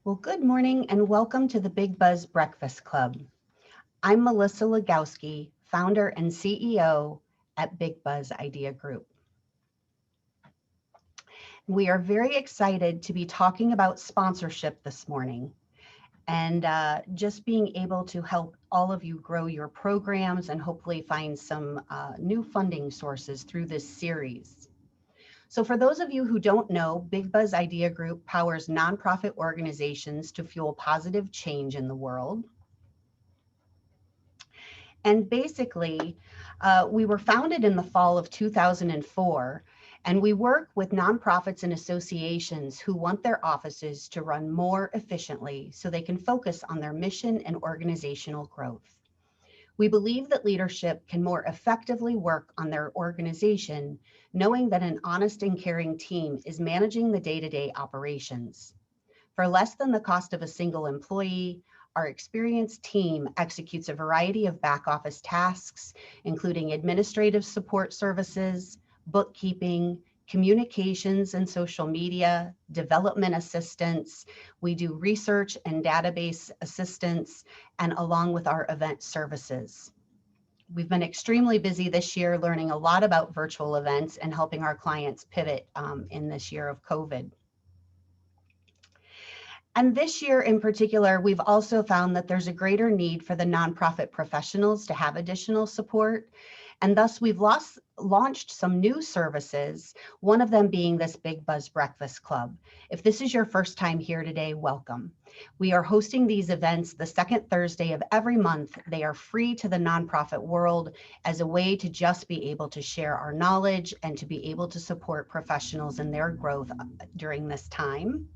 Well, good morning and welcome to the Big Buzz Breakfast Club. I'm Melissa Legowski, founder and CEO at Big Buzz Idea Group. We are very excited to be talking about sponsorship this morning and just being able to help all of you grow your programs and hopefully find some new funding sources through this series. So for those of you who don't know, Big Buzz Idea Group powers nonprofit organizations to fuel positive change in the world. And basically, we were founded in the fall of 2004, and we work with nonprofits and associations who want their offices to run more efficiently so they can focus on their mission and organizational growth. We believe that leadership can more effectively work on their organization, knowing that an honest and caring team is managing the day-to-day operations. For less than the cost of a single employee, our experienced team executes a variety of back office tasks, including administrative support services, bookkeeping, communications and social media, development assistance. We do research and database assistance, and along with our event services. We've been extremely busy this year learning a lot about virtual events and helping our clients pivot in this year of COVID. And this year in particular, we've also found that there's a greater need for the nonprofit professionals to have additional support. And thus we've launched some new services, one of them being this Big Buzz Breakfast Club. If this is your first time here today, welcome. We are hosting these events the second Thursday of every month. They are free to the nonprofit world as a way to just be able to share our knowledge and to be able to support professionals in their growth during this time.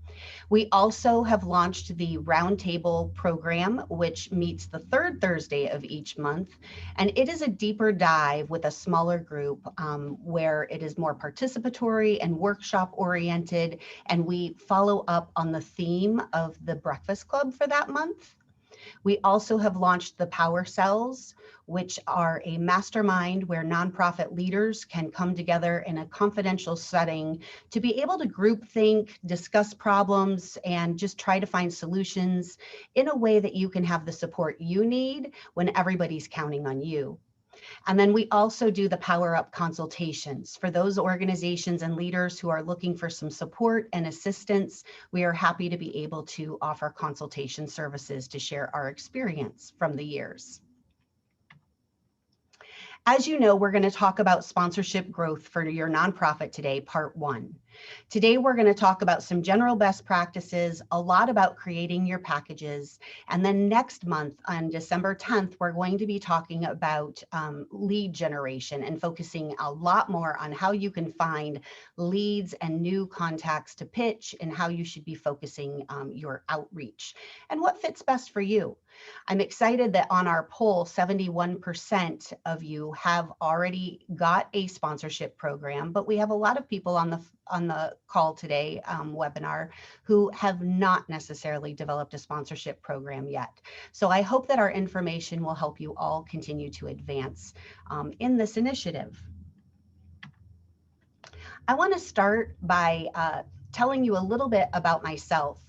We also have launched the Roundtable program, which meets the third Thursday of each month. And it is a deeper dive with a smaller group where it is more participatory and workshop oriented. And we follow up on the theme of the Breakfast Club for that month. We also have launched the Power Cells, which are a mastermind where nonprofit leaders can come together in a confidential setting to be able to group think, discuss problems, and just try to find solutions in a way that you can have the support you need when everybody's counting on you. And then we also do the Power Up consultations. For those organizations and leaders who are looking for some support and assistance, we are happy to be able to offer consultation services to share our experience from the years. As you know, we're going to talk about sponsorship growth for your nonprofit today, part one. Today, we're going to talk about some general best practices, a lot about creating your packages. And then next month on December 10th, we're going to be talking about lead generation and focusing a lot more on how you can find leads and new contacts to pitch and how you should be focusing your outreach and what fits best for you. I'm excited that on our poll, 71% of you have already got a sponsorship program, but we have a lot of people on the call today, webinar, who have not necessarily developed a sponsorship program yet. So I hope that our information will help you all continue to advance in this initiative. I want to start by telling you a little bit about myself.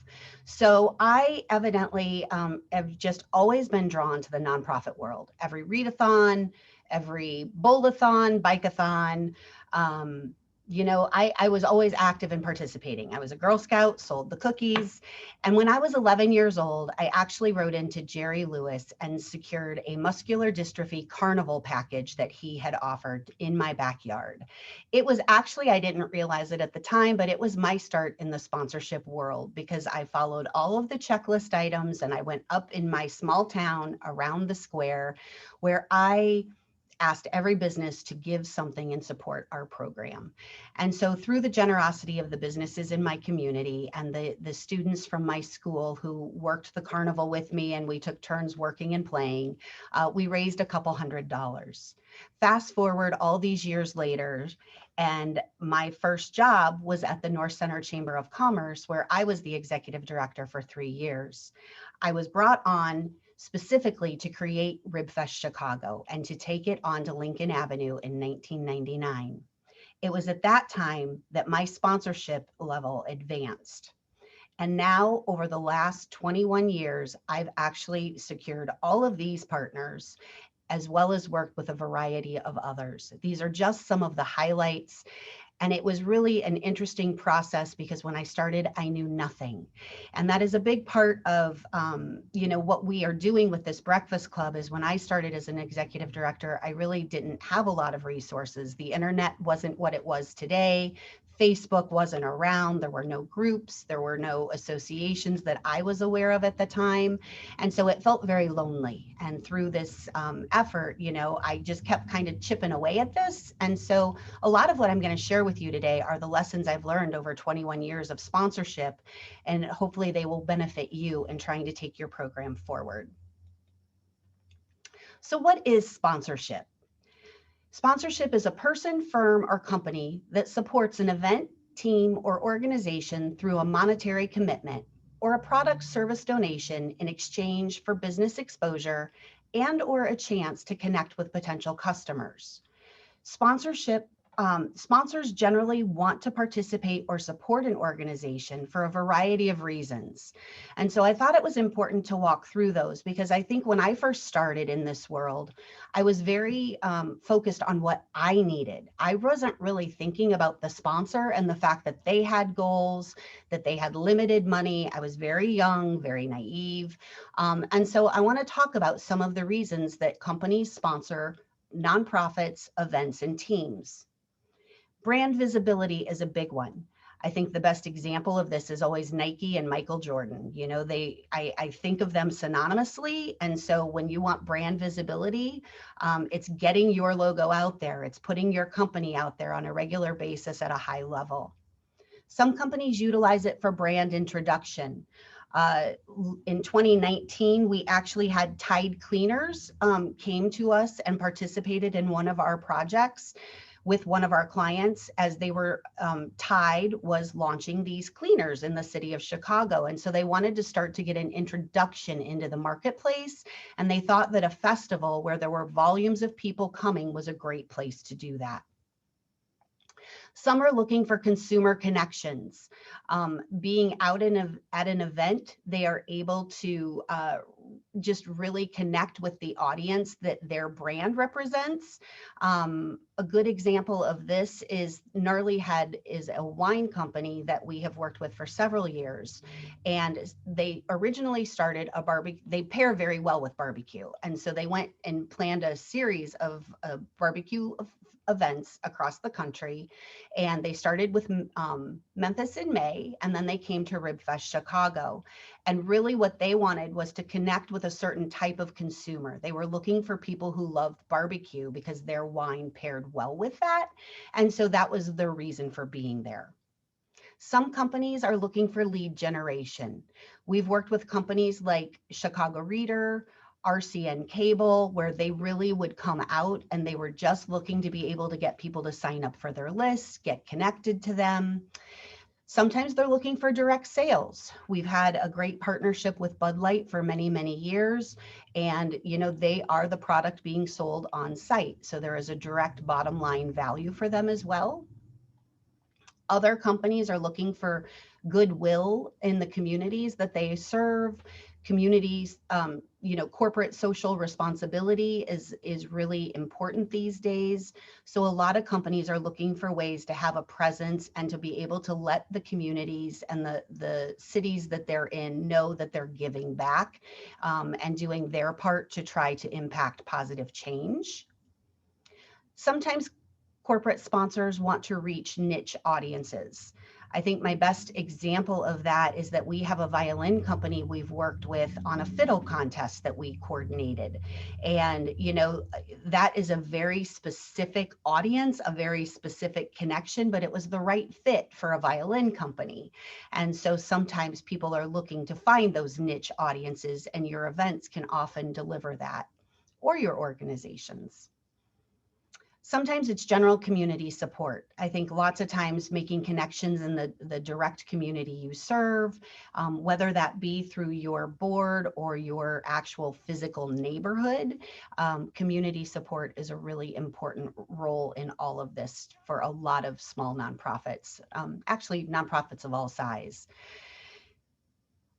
So I evidently have just always been drawn to the nonprofit world. Every readathon, every bowl-a-thon, bike-a-thon, I was always active and participating. I was a Girl Scout, sold the cookies. And when I was 11 years old, I actually wrote into Jerry Lewis and secured a muscular dystrophy carnival package that he had offered in my backyard. It was actually, I didn't realize it at the time, but it was my start in the sponsorship world because I followed all of the checklist items and I went up in my small town around the square where I asked every business to give something and support our program. And so through the generosity of the businesses in my community and the students from my school who worked the carnival with me and we took turns working and playing, we raised a couple $100. Fast forward all these years later, and my first job was at the North Center Chamber of Commerce, where I was the executive director for 3 years. I was brought on specifically to create RibFest Chicago and to take it onto Lincoln Avenue in 1999. It was at that time that my sponsorship level advanced. And now over the last 21 years, I've actually secured all of these partners as well as worked with a variety of others. These are just some of the highlights. And it was really an interesting process because when I started, I knew nothing. And that is a big part of, what we are doing with this Breakfast Club is when I started as an executive director, I really didn't have a lot of resources. The internet wasn't what it was today. Facebook wasn't around. There were no groups. There were no associations that I was aware of at the time. And so it felt very lonely. And through this effort, I just kept kind of chipping away at this. And so a lot of what I'm going to share with you today are the lessons I've learned over 21 years of sponsorship, and hopefully they will benefit you in trying to take your program forward. So what is sponsorship? Sponsorship is a person, firm, or company that supports an event, team, or organization through a monetary commitment or a product service donation in exchange for business exposure and or a chance to connect with potential customers. Sponsors generally want to participate or support an organization for a variety of reasons. And so I thought it was important to walk through those because I think when I first started in this world, I was very focused on what I needed. I wasn't really thinking about the sponsor and the fact that they had goals, that they had limited money. I was very young, very naive. And so I want to talk about some of the reasons that companies sponsor nonprofits, events, and teams. Brand visibility is a big one. I think the best example of this is always Nike and Michael Jordan. I think of them synonymously. And so when you want brand visibility, it's getting your logo out there. It's putting your company out there on a regular basis at a high level. Some companies utilize it for brand introduction. Uh, in 2019, we actually had Tide Cleaners came to us and participated in one of our projects with one of our clients as they were, Tide was launching these cleaners in the city of Chicago. And so they wanted to start to get an introduction into the marketplace. And they thought that a festival where there were volumes of people coming was a great place to do that. Some are looking for consumer connections. Being out at an event, they are able to just really connect with the audience that their brand represents. A good example of this is Gnarly Head is a wine company that we have worked with for several years. And they originally started a barbecue. They pair very well with barbecue. And so they went and planned a series of barbecue events across the country. And they started with Memphis in May, and then they came to RibFest Chicago. And really what they wanted was to connect with a certain type of consumer. They were looking for people who loved barbecue because their wine paired well with that. And so that was the reason for being there. Some companies are looking for lead generation. We've worked with companies like Chicago Reader, RCN Cable, where they really would come out and they were just looking to be able to get people to sign up for their lists, get connected to them. Sometimes they're looking for direct sales. We've had a great partnership with Bud Light for many, many years. And, they are the product being sold on site. So there is a direct bottom line value for them as well. Other companies are looking for goodwill in the communities that they serve. Communities, corporate social responsibility is really important these days. So a lot of companies are looking for ways to have a presence and to be able to let the communities and the cities that they're in know that they're giving back and doing their part to try to impact positive change. Sometimes corporate sponsors want to reach niche audiences. I think my best example of that is that we have a violin company we've worked with on a fiddle contest that we coordinated. And, that is a very specific audience, a very specific connection, but it was the right fit for a violin company. And so sometimes people are looking to find those niche audiences, and your events can often deliver that, or your organizations. Sometimes it's general community support. I think lots of times making connections in the direct community you serve, whether that be through your board or your actual physical neighborhood, community support is a really important role in all of this for a lot of small nonprofits, actually nonprofits of all size.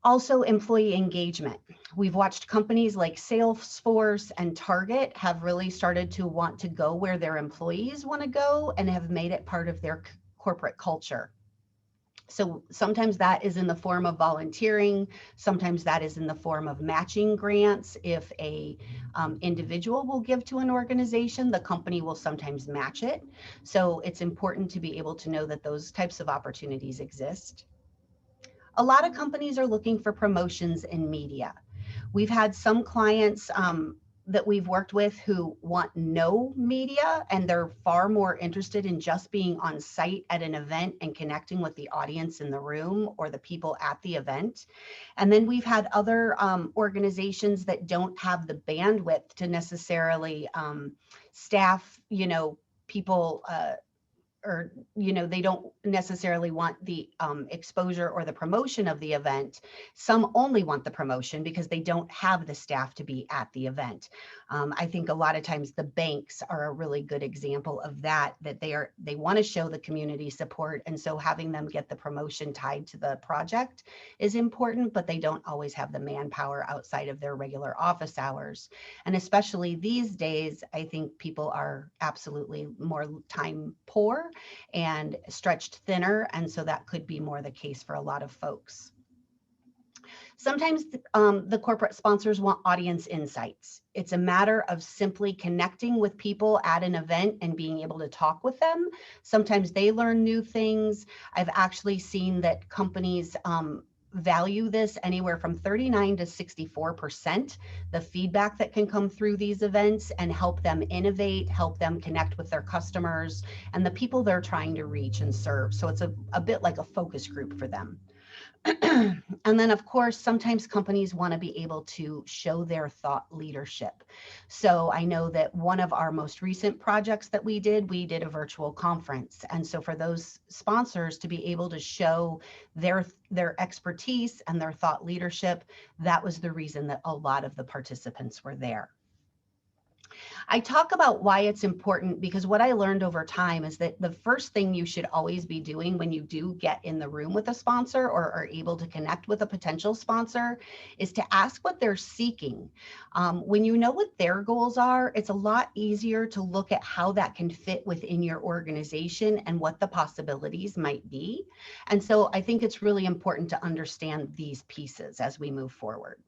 Also, employee engagement. We've watched companies like Salesforce and Target have really started to want to go where their employees want to go and have made it part of their corporate culture. So sometimes that is in the form of volunteering. Sometimes that is in the form of matching grants. If a individual will give to an organization, the company will sometimes match it. So it's important to be able to know that those types of opportunities exist. A lot of companies are looking for promotions in media. We've had some clients that we've worked with who want no media, and they're far more interested in just being on site at an event and connecting with the audience in the room or the people at the event. And then we've had other organizations that don't have the bandwidth to necessarily staff, people or they don't necessarily want the exposure or the promotion of the event. Some only want the promotion because they don't have the staff to be at the event. I think a lot of times the banks are a really good example of that they want to show the community support, and so having them get the promotion tied to the project is important, but they don't always have the manpower outside of their regular office hours. And especially these days, I think people are absolutely more time poor and stretched thinner, and so that could be more the case for a lot of folks. Sometimes the corporate sponsors want audience insights. It's a matter of simply connecting with people at an event and being able to talk with them. Sometimes they learn new things. I've actually seen that companies value this anywhere from 39 to 64%, the feedback that can come through these events, and help them innovate, help them connect with their customers and the people they're trying to reach and serve. So it's a bit like a focus group for them. And then, of course, sometimes companies want to be able to show their thought leadership. So I know that one of our most recent projects that we did a virtual conference. And so for those sponsors to be able to show their expertise and their thought leadership, that was the reason that a lot of the participants were there. I talk about why it's important because what I learned over time is that the first thing you should always be doing when you do get in the room with a sponsor or are able to connect with a potential sponsor is to ask what they're seeking. When you know what their goals are, it's a lot easier to look at how that can fit within your organization and what the possibilities might be. And so I think it's really important to understand these pieces as we move forward.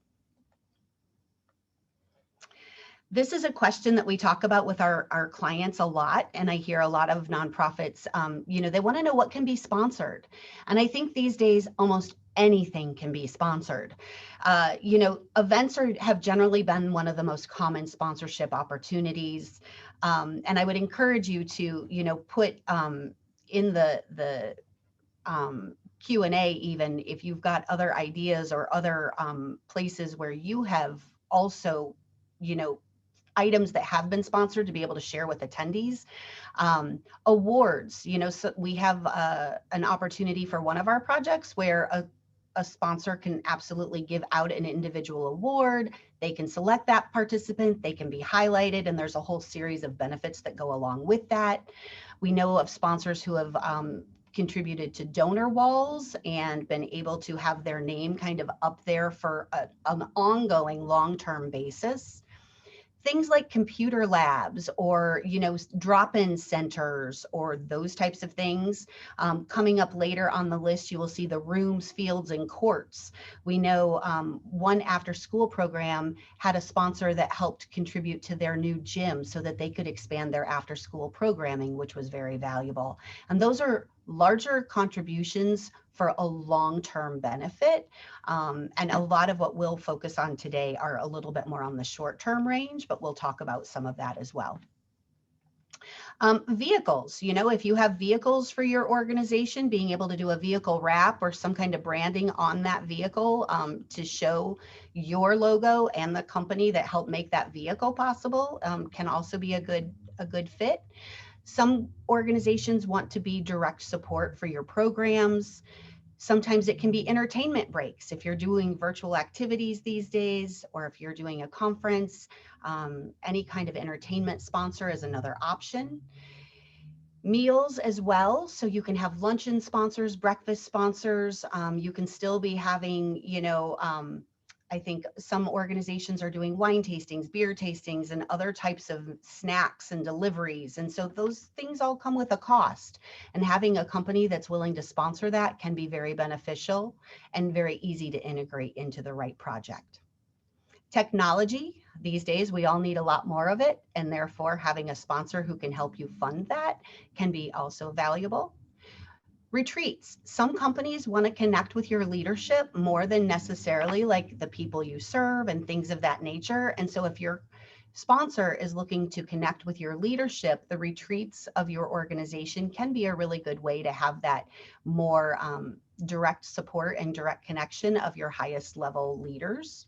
This is a question that we talk about with our clients a lot, and I hear a lot of nonprofits, they want to know what can be sponsored. And I think these days, almost anything can be sponsored. Events have generally been one of the most common sponsorship opportunities. And I would encourage you to, put in the Q&A, even if you've got other ideas or other places where you have also, items that have been sponsored to be able to share with attendees. Awards, so we have an opportunity for one of our projects where a sponsor can absolutely give out an individual award. They can select that participant, they can be highlighted, and there's a whole series of benefits that go along with that. We know of sponsors who have contributed to donor walls and been able to have their name kind of up there for an ongoing long-term basis. Things like computer labs or, drop-in centers or those types of things. Coming up later on the list, you will see the rooms, fields, and courts. We know one after-school program had a sponsor that helped contribute to their new gym so that they could expand their after-school programming, which was very valuable. And those are larger contributions for a long-term benefit. And a lot of what we'll focus on today are a little bit more on the short-term range, but we'll talk about some of that as well. Vehicles, if you have vehicles for your organization, being able to do a vehicle wrap or some kind of branding on that vehicle to show your logo and the company that helped make that vehicle possible can also be a good fit. Some organizations want to be direct support for your programs. Sometimes it can be entertainment breaks. If you're doing virtual activities these days, or if you're doing a conference, any kind of entertainment sponsor is another option. Meals as well. So you can have luncheon sponsors, breakfast sponsors. You can still be having, I think some organizations are doing wine tastings, beer tastings, and other types of snacks and deliveries. And so those things all come with a cost. And having a company that's willing to sponsor that can be very beneficial and very easy to integrate into the right project. Technology, these days we all need a lot more of it, and therefore having a sponsor who can help you fund that can be also valuable. Retreats, some companies want to connect with your leadership more than necessarily like the people you serve and things of that nature. And so if your sponsor is looking to connect with your leadership, the retreats of your organization can be a really good way to have that more direct support and direct connection of your highest level leaders.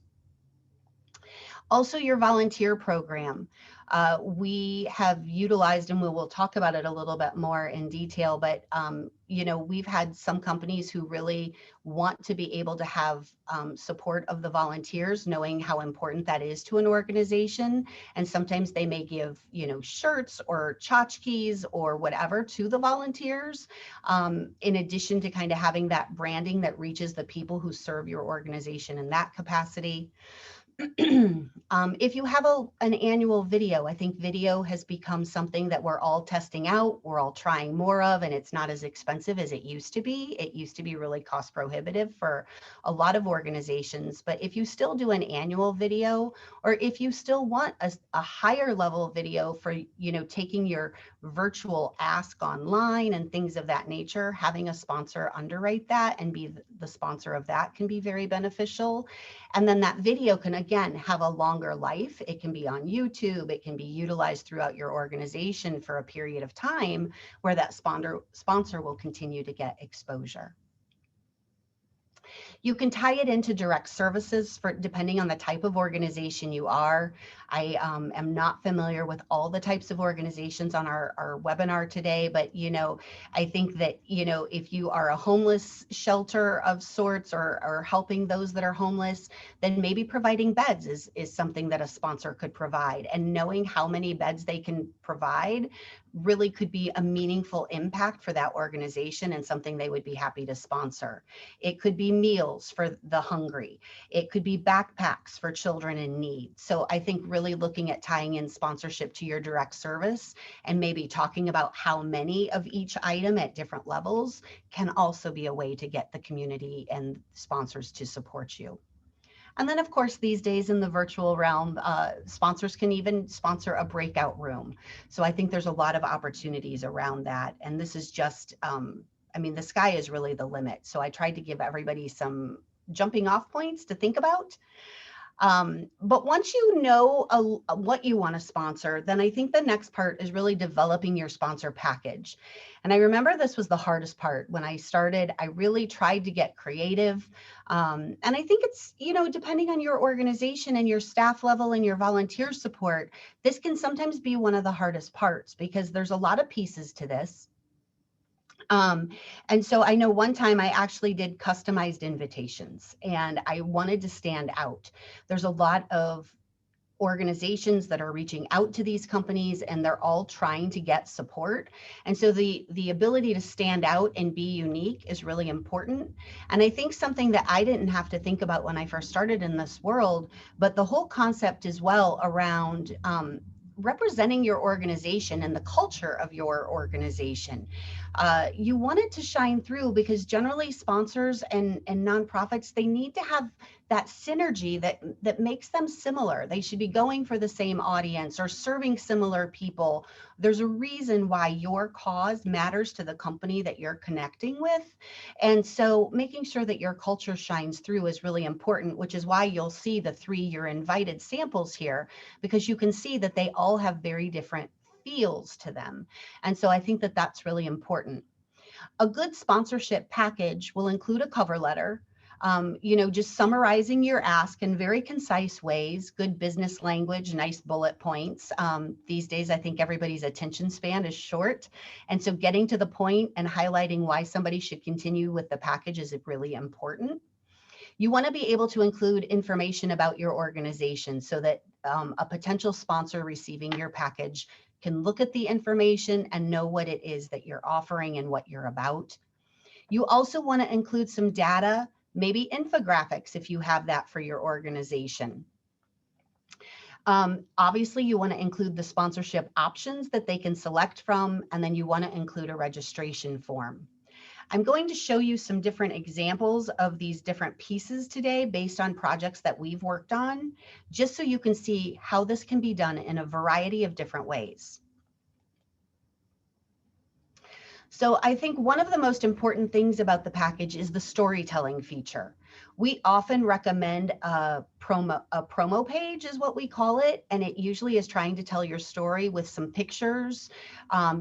Also, your volunteer program. We have utilized, and we will talk about it a little bit more in detail, but we've had some companies who really want to be able to have support of the volunteers, knowing how important that is to an organization. And sometimes they may give, shirts or tchotchkes or whatever to the volunteers, in addition to kind of having that branding that reaches the people who serve your organization in that capacity. If you have an annual video, I think video has become something that we're all testing out, we're all trying more of, and it's not as expensive as it used to be. It used to be really cost prohibitive for a lot of organizations, but if you still do an annual video, or if you still want a higher level video for, taking your virtual ask online and things of that nature, having a sponsor underwrite that and be the sponsor of that can be very beneficial. And then that video can, again, have a longer life. It can be on YouTube. It can be utilized throughout your organization for a period of time where that sponsor will continue to get exposure. You can tie it into direct services for depending on the type of organization you are. I am not familiar with all the types of organizations on our webinar today, but I think that if you are a homeless shelter of sorts or helping those that are homeless, then maybe providing beds is something that a sponsor could provide, and knowing how many beds they can provide really could be a meaningful impact for that organization and something they would be happy to sponsor. It could be meals for the hungry. It could be backpacks for children in need. So I think really looking at tying in sponsorship to your direct service and maybe talking about how many of each item at different levels can also be a way to get the community and sponsors to support you. And then, of course, these days in the virtual realm, sponsors can even sponsor a breakout room. So I think there's a lot of opportunities around that. And this is just, the sky is really the limit. So I tried to give everybody some jumping off points to think about. But once you know what you want to sponsor, then I think the next part is really developing your sponsor package. And I remember this was the hardest part. When I started, I really tried to get creative. And I think it's, depending on your organization and your staff level and your volunteer support, this can sometimes be one of the hardest parts because there's a lot of pieces to this. And so I know one time I actually did customized invitations and I wanted to stand out. There's a lot of organizations that are reaching out to these companies and they're all trying to get support. And so the ability to stand out and be unique is really important. And I think something that I didn't have to think about when I first started in this world, but the whole concept as well around representing your organization and the culture of your organization. You want it to shine through because generally sponsors and nonprofits, they need to have that synergy that makes them similar. They should be going for the same audience or serving similar people. There's a reason why your cause matters to the company that you're connecting with. And so making sure that your culture shines through is really important, which is why you'll see the 3 you're invited samples here, because you can see that they all have very different feels to them. And so I think that that's really important. A good sponsorship package will include a cover letter, just summarizing your ask in very concise ways, good business language, nice bullet points. These days, I think everybody's attention span is short. And so getting to the point and highlighting why somebody should continue with the package is really important. You want to be able to include information about your organization so that a potential sponsor receiving your package can look at the information and know what it is that you're offering and what you're about. You also want to include some data, maybe infographics if you have that for your organization. Obviously, you want to include the sponsorship options that they can select from, and then you want to include a registration form. I'm going to show you some different examples of these different pieces today based on projects that we've worked on, just so you can see how this can be done in a variety of different ways. So I think one of the most important things about the package is the storytelling feature. We often recommend a promo page is what we call it, and it usually is trying to tell your story with some pictures.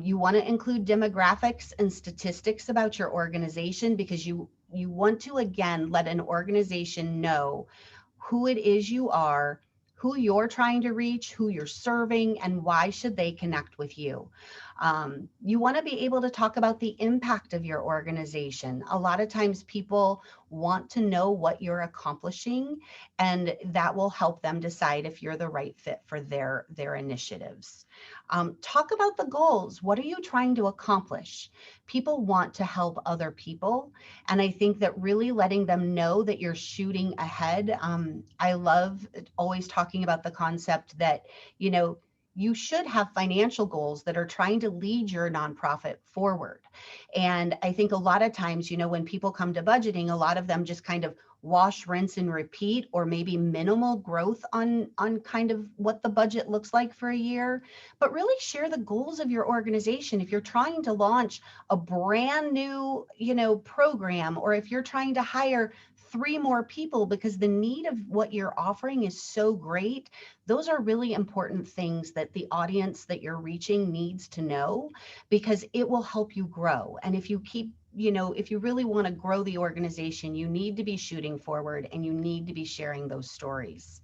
You want to include demographics and statistics about your organization because you want to, again, let an organization know who it is you are, who you're trying to reach, who you're serving, and why should they connect with you. You want to be able to talk about the impact of your organization. A lot of times people want to know what you're accomplishing, and that will help them decide if you're the right fit for their initiatives. Talk about the goals. What are you trying to accomplish? People want to help other people, and I think that really letting them know that you're shooting ahead. I love always talking about the concept that, you know, you should have financial goals that are trying to lead your nonprofit forward. And I think a lot of times, you know, when people come to budgeting, a lot of them just kind of wash, rinse, and repeat, or maybe minimal growth on kind of what the budget looks like for a year. But really share the goals of your organization. If you're trying to launch a brand new, you know, program, or if you're trying to hire 3 more people because the need of what you're offering is so great, those are really important things that the audience that you're reaching needs to know, because it will help you grow. And if you keep, you know, if you really want to grow the organization, you need to be shooting forward and you need to be sharing those stories.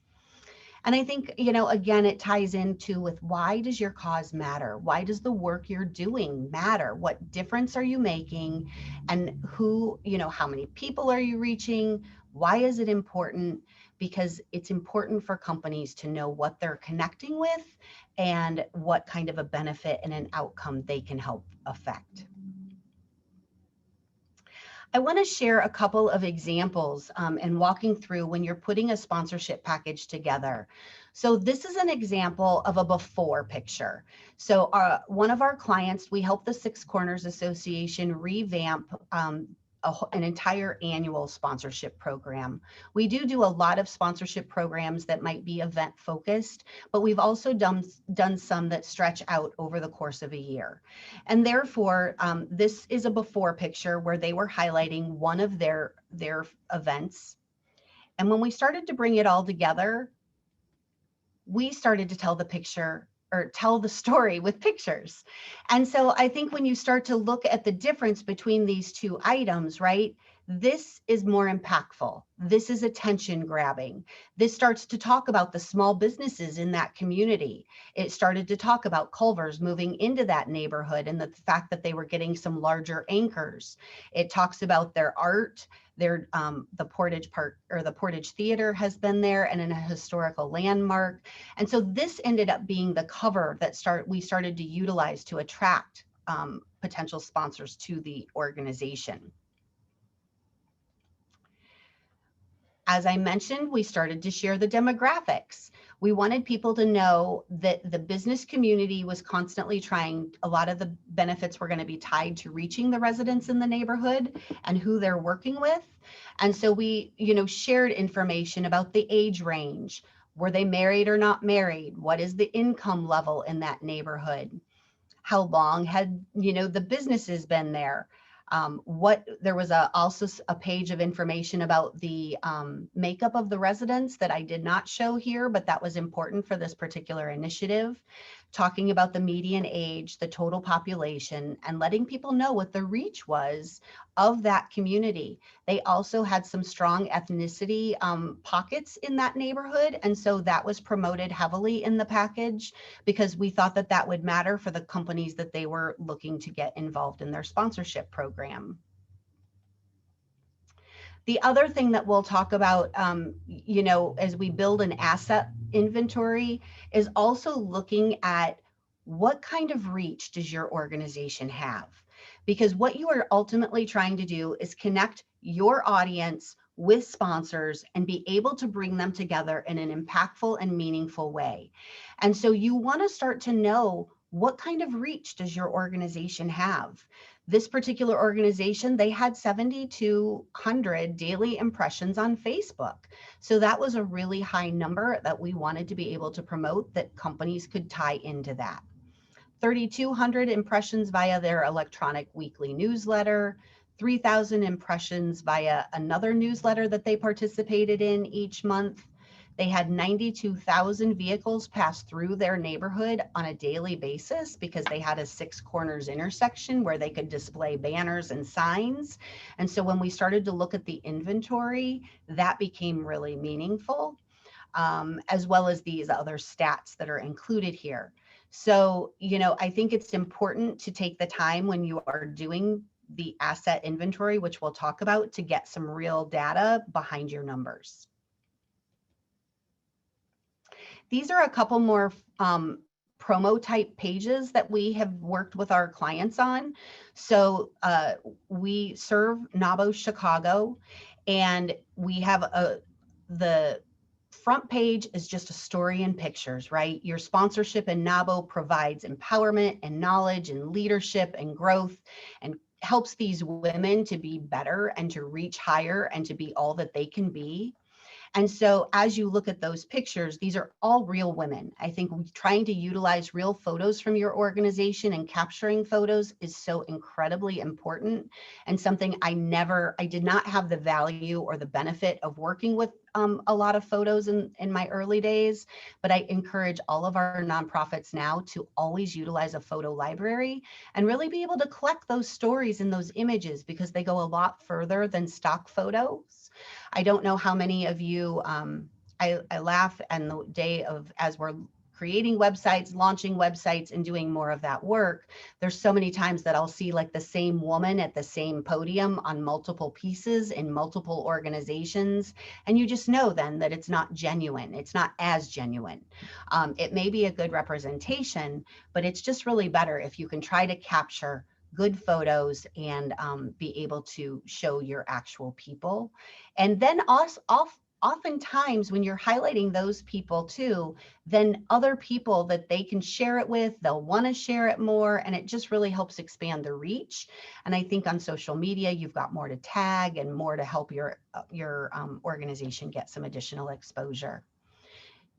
And I think, you know, again, it ties into with, why does your cause matter? Why does the work you're doing matter? What difference are you making? And who, you know, how many people are you reaching? Why is it important? Because it's important for companies to know what they're connecting with and what kind of a benefit and an outcome they can help affect. I want to share a couple of examples and walking through when you're putting a sponsorship package together. So this is an example of a before picture. So one of our clients, we helped the Six Corners Association revamp an entire annual sponsorship program. We do a lot of sponsorship programs that might be event focused, but we've also done some that stretch out over the course of a year. And therefore, this is a before picture where they were highlighting one of their events. And when we started to bring it all together, we started to tell the picture, or tell the story with pictures. And so I think when you start to look at the difference between these two items, right? This is more impactful. This is attention grabbing. This starts to talk about the small businesses in that community. It started to talk about Culver's moving into that neighborhood and the fact that they were getting some larger anchors. It talks about their art. The Portage Park, or the Portage Theater, has been there and in a historical landmark. And so this ended up being the cover that we started to utilize to attract potential sponsors to the organization. As I mentioned, we started to share the demographics. We wanted people to know that the business community was constantly trying, a lot of the benefits were going to be tied to reaching the residents in the neighborhood and who they're working with. And so we, you know, shared information about the age range. Were they married or not married? What is the income level in that neighborhood? How long had, you know, the businesses been there? There was also a page of information about the makeup of the residents that I did not show here, but that was important for this particular initiative, talking about the median age, the total population, and letting people know what the reach was of that community. They also had some strong ethnicity pockets in that neighborhood, and so that was promoted heavily in the package because we thought that that would matter for the companies that they were looking to get involved in their sponsorship program. The other thing that we'll talk about, you know, as we build an asset inventory, is also looking at what kind of reach does your organization have? Because what you are ultimately trying to do is connect your audience with sponsors and be able to bring them together in an impactful and meaningful way. And so you want to start to know, what kind of reach does your organization have? This particular organization, they had 7,200 daily impressions on Facebook. So that was a really high number that we wanted to be able to promote, that companies could tie into that. 3,200 impressions via their electronic weekly newsletter, 3,000 impressions via another newsletter that they participated in each month. They had 92,000 vehicles pass through their neighborhood on a daily basis because they had a 6 corners intersection where they could display banners and signs. And so when we started to look at the inventory, that became really meaningful, as well as these other stats that are included here. So, I think it's important to take the time when you are doing the asset inventory, which we'll talk about, to get some real data behind your numbers. These are a couple more promo type pages that we have worked with our clients on. So we serve NAWBO Chicago, and we have the front page is just a story and pictures, right? Your sponsorship in NAWBO provides empowerment and knowledge and leadership and growth, and helps these women to be better and to reach higher and to be all that they can be. And so as you look at those pictures, these are all real women. I think trying to utilize real photos from your organization and capturing photos is so incredibly important, and something I did not have the value or the benefit of working with a lot of photos in my early days, but I encourage all of our nonprofits now to always utilize a photo library and really be able to collect those stories and those images, because they go a lot further than stock photos. I don't know how many of you, I laugh, and the day of, as we're creating websites, launching websites, and doing more of that work, there's so many times that I'll see like the same woman at the same podium on multiple pieces in multiple organizations. And you just know then that it's not genuine. It's not as genuine. It may be a good representation, but it's just really better if you can try to capture good photos and be able to show your actual people. And then oftentimes when you're highlighting those people too, then other people that they can share it with, they'll want to share it more, and it just really helps expand the reach. And I think on social media, you've got more to tag and more to help your organization get some additional exposure.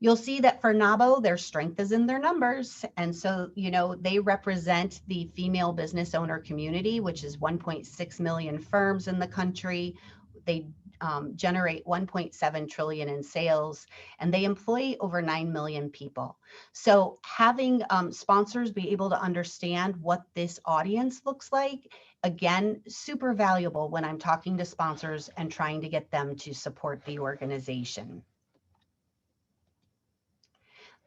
You'll see that for NAWBO, their strength is in their numbers. And so, they represent the female business owner community, which is 1.6 million firms in the country. They generate 1.7 trillion in sales, and they employ over 9 million people. So having sponsors be able to understand what this audience looks like, again, super valuable when I'm talking to sponsors and trying to get them to support the organization.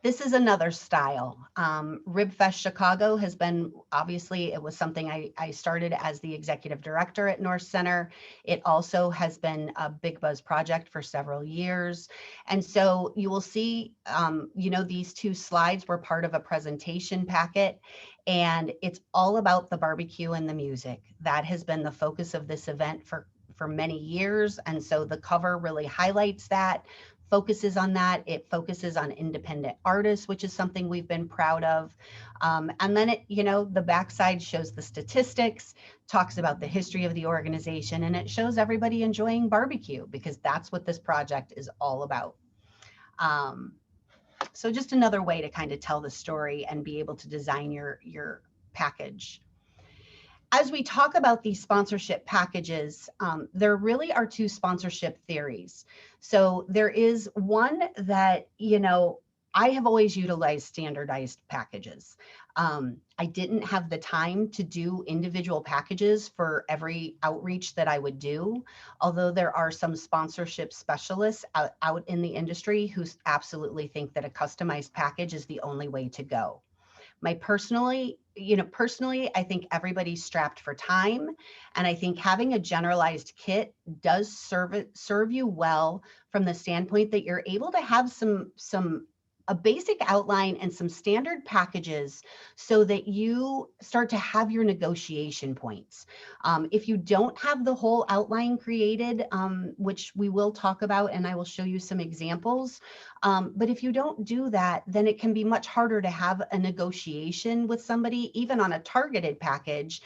This is another style. RibFest Chicago has been, obviously, it was something I started as the executive director at North Center. It also has been a big buzz project for several years. And so you will see, these two slides were part of a presentation packet, and it's all about the barbecue and the music. That has been the focus of this event for many years. And so the cover really highlights that, focuses on that. It focuses on independent artists, which is something we've been proud of. And then the backside shows the statistics, talks about the history of the organization, and it shows everybody enjoying barbecue, because that's what this project is all about. So just another way to kind of tell the story and be able to design your package. As we talk about these sponsorship packages, there really are two sponsorship theories. So there is one that, I have always utilized standardized packages. I didn't have the time to do individual packages for every outreach that I would do, although there are some sponsorship specialists out in the industry who absolutely think that a customized package is the only way to go. Personally, I think everybody's strapped for time. And I think having a generalized kit does serve you well from the standpoint that you're able to have some a basic outline and some standard packages so that you start to have your negotiation points. If you don't have the whole outline created, which we will talk about, and I will show you some examples, but if you don't do that, then it can be much harder to have a negotiation with somebody, even on a targeted package,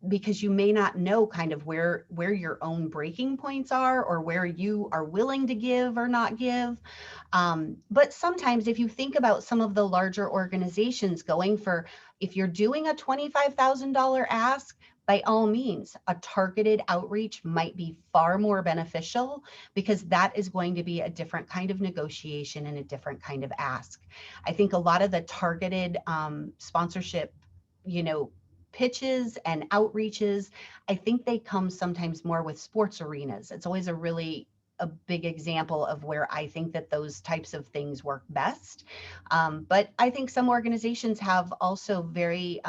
because you may not know kind of where your own breaking points are, or where you are willing to give or not give. But sometimes if you think about some of the larger organizations going for, if you're doing a $25,000 ask, by all means, a targeted outreach might be far more beneficial, because that is going to be a different kind of negotiation and a different kind of ask. I think a lot of the targeted sponsorship, pitches and outreaches, I think they come sometimes more with sports arenas. It's always a big example of where I think that those types of things work best. But I think some organizations have also very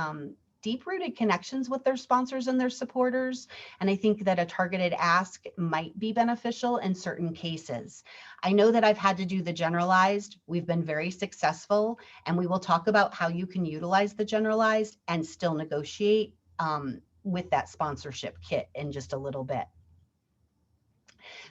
deep-rooted connections with their sponsors and their supporters. And I think that a targeted ask might be beneficial in certain cases. I know that I've had to do the generalized. We've been very successful, and we will talk about how you can utilize the generalized and still negotiate with that sponsorship kit in just a little bit.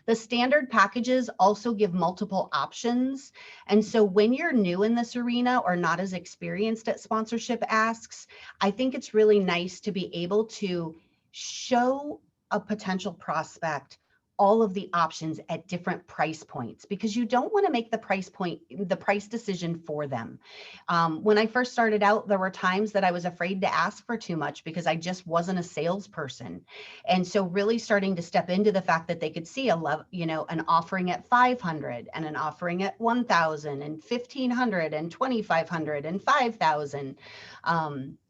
The standard packages also give multiple options. And so when you're new in this arena or not as experienced at sponsorship asks, I think it's really nice to be able to show a potential prospect all of the options at different price points, because you don't want to make the price decision for them. When I first started out, there were times that I was afraid to ask for too much because I just wasn't a salesperson. And so really starting to step into the fact that they could see an offering at 500 and an offering at 1,000 and 1,500 and 2,500 and 5,000.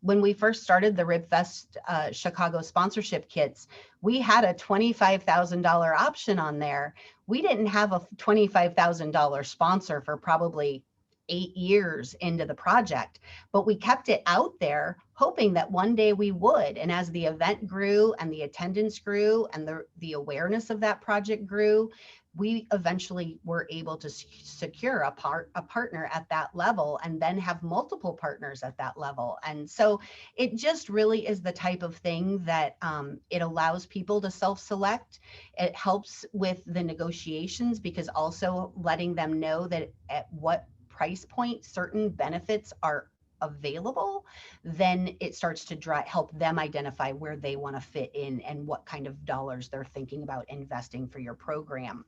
When we first started the RibFest Chicago sponsorship kits, we had a $25,000 option on there. We didn't have a $25,000 sponsor for probably 8 years into the project, but we kept it out there hoping that one day we would. And as the event grew and the attendance grew and the awareness of that project grew, we eventually were able to secure a partner at that level, and then have multiple partners at that level. And so it just really is the type of thing that it allows people to self-select. It helps with the negotiations, because also letting them know that at what price point certain benefits are available, then it starts to help them identify where they want to fit in and what kind of dollars they're thinking about investing for your program.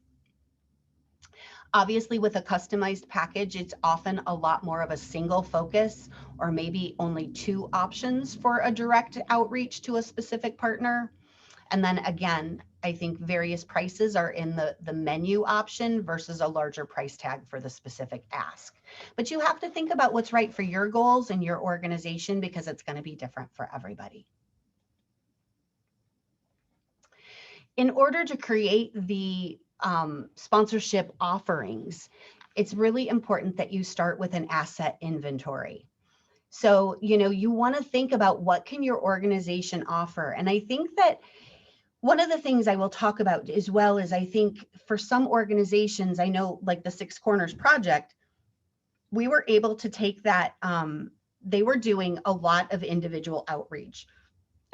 Obviously, with a customized package, it's often a lot more of a single focus, or maybe only 2 options for a direct outreach to a specific partner. And then again, I think various prices are in the menu option versus a larger price tag for the specific ask. But you have to think about what's right for your goals and your organization, because it's going to be different for everybody. In order to create the sponsorship offerings, it's really important that you start with an asset inventory. So, you want to think about what can your organization offer. And I think that one of the things I will talk about as well is, I think for some organizations, I know like the Six Corners Project, we were able to take that, they were doing a lot of individual outreach.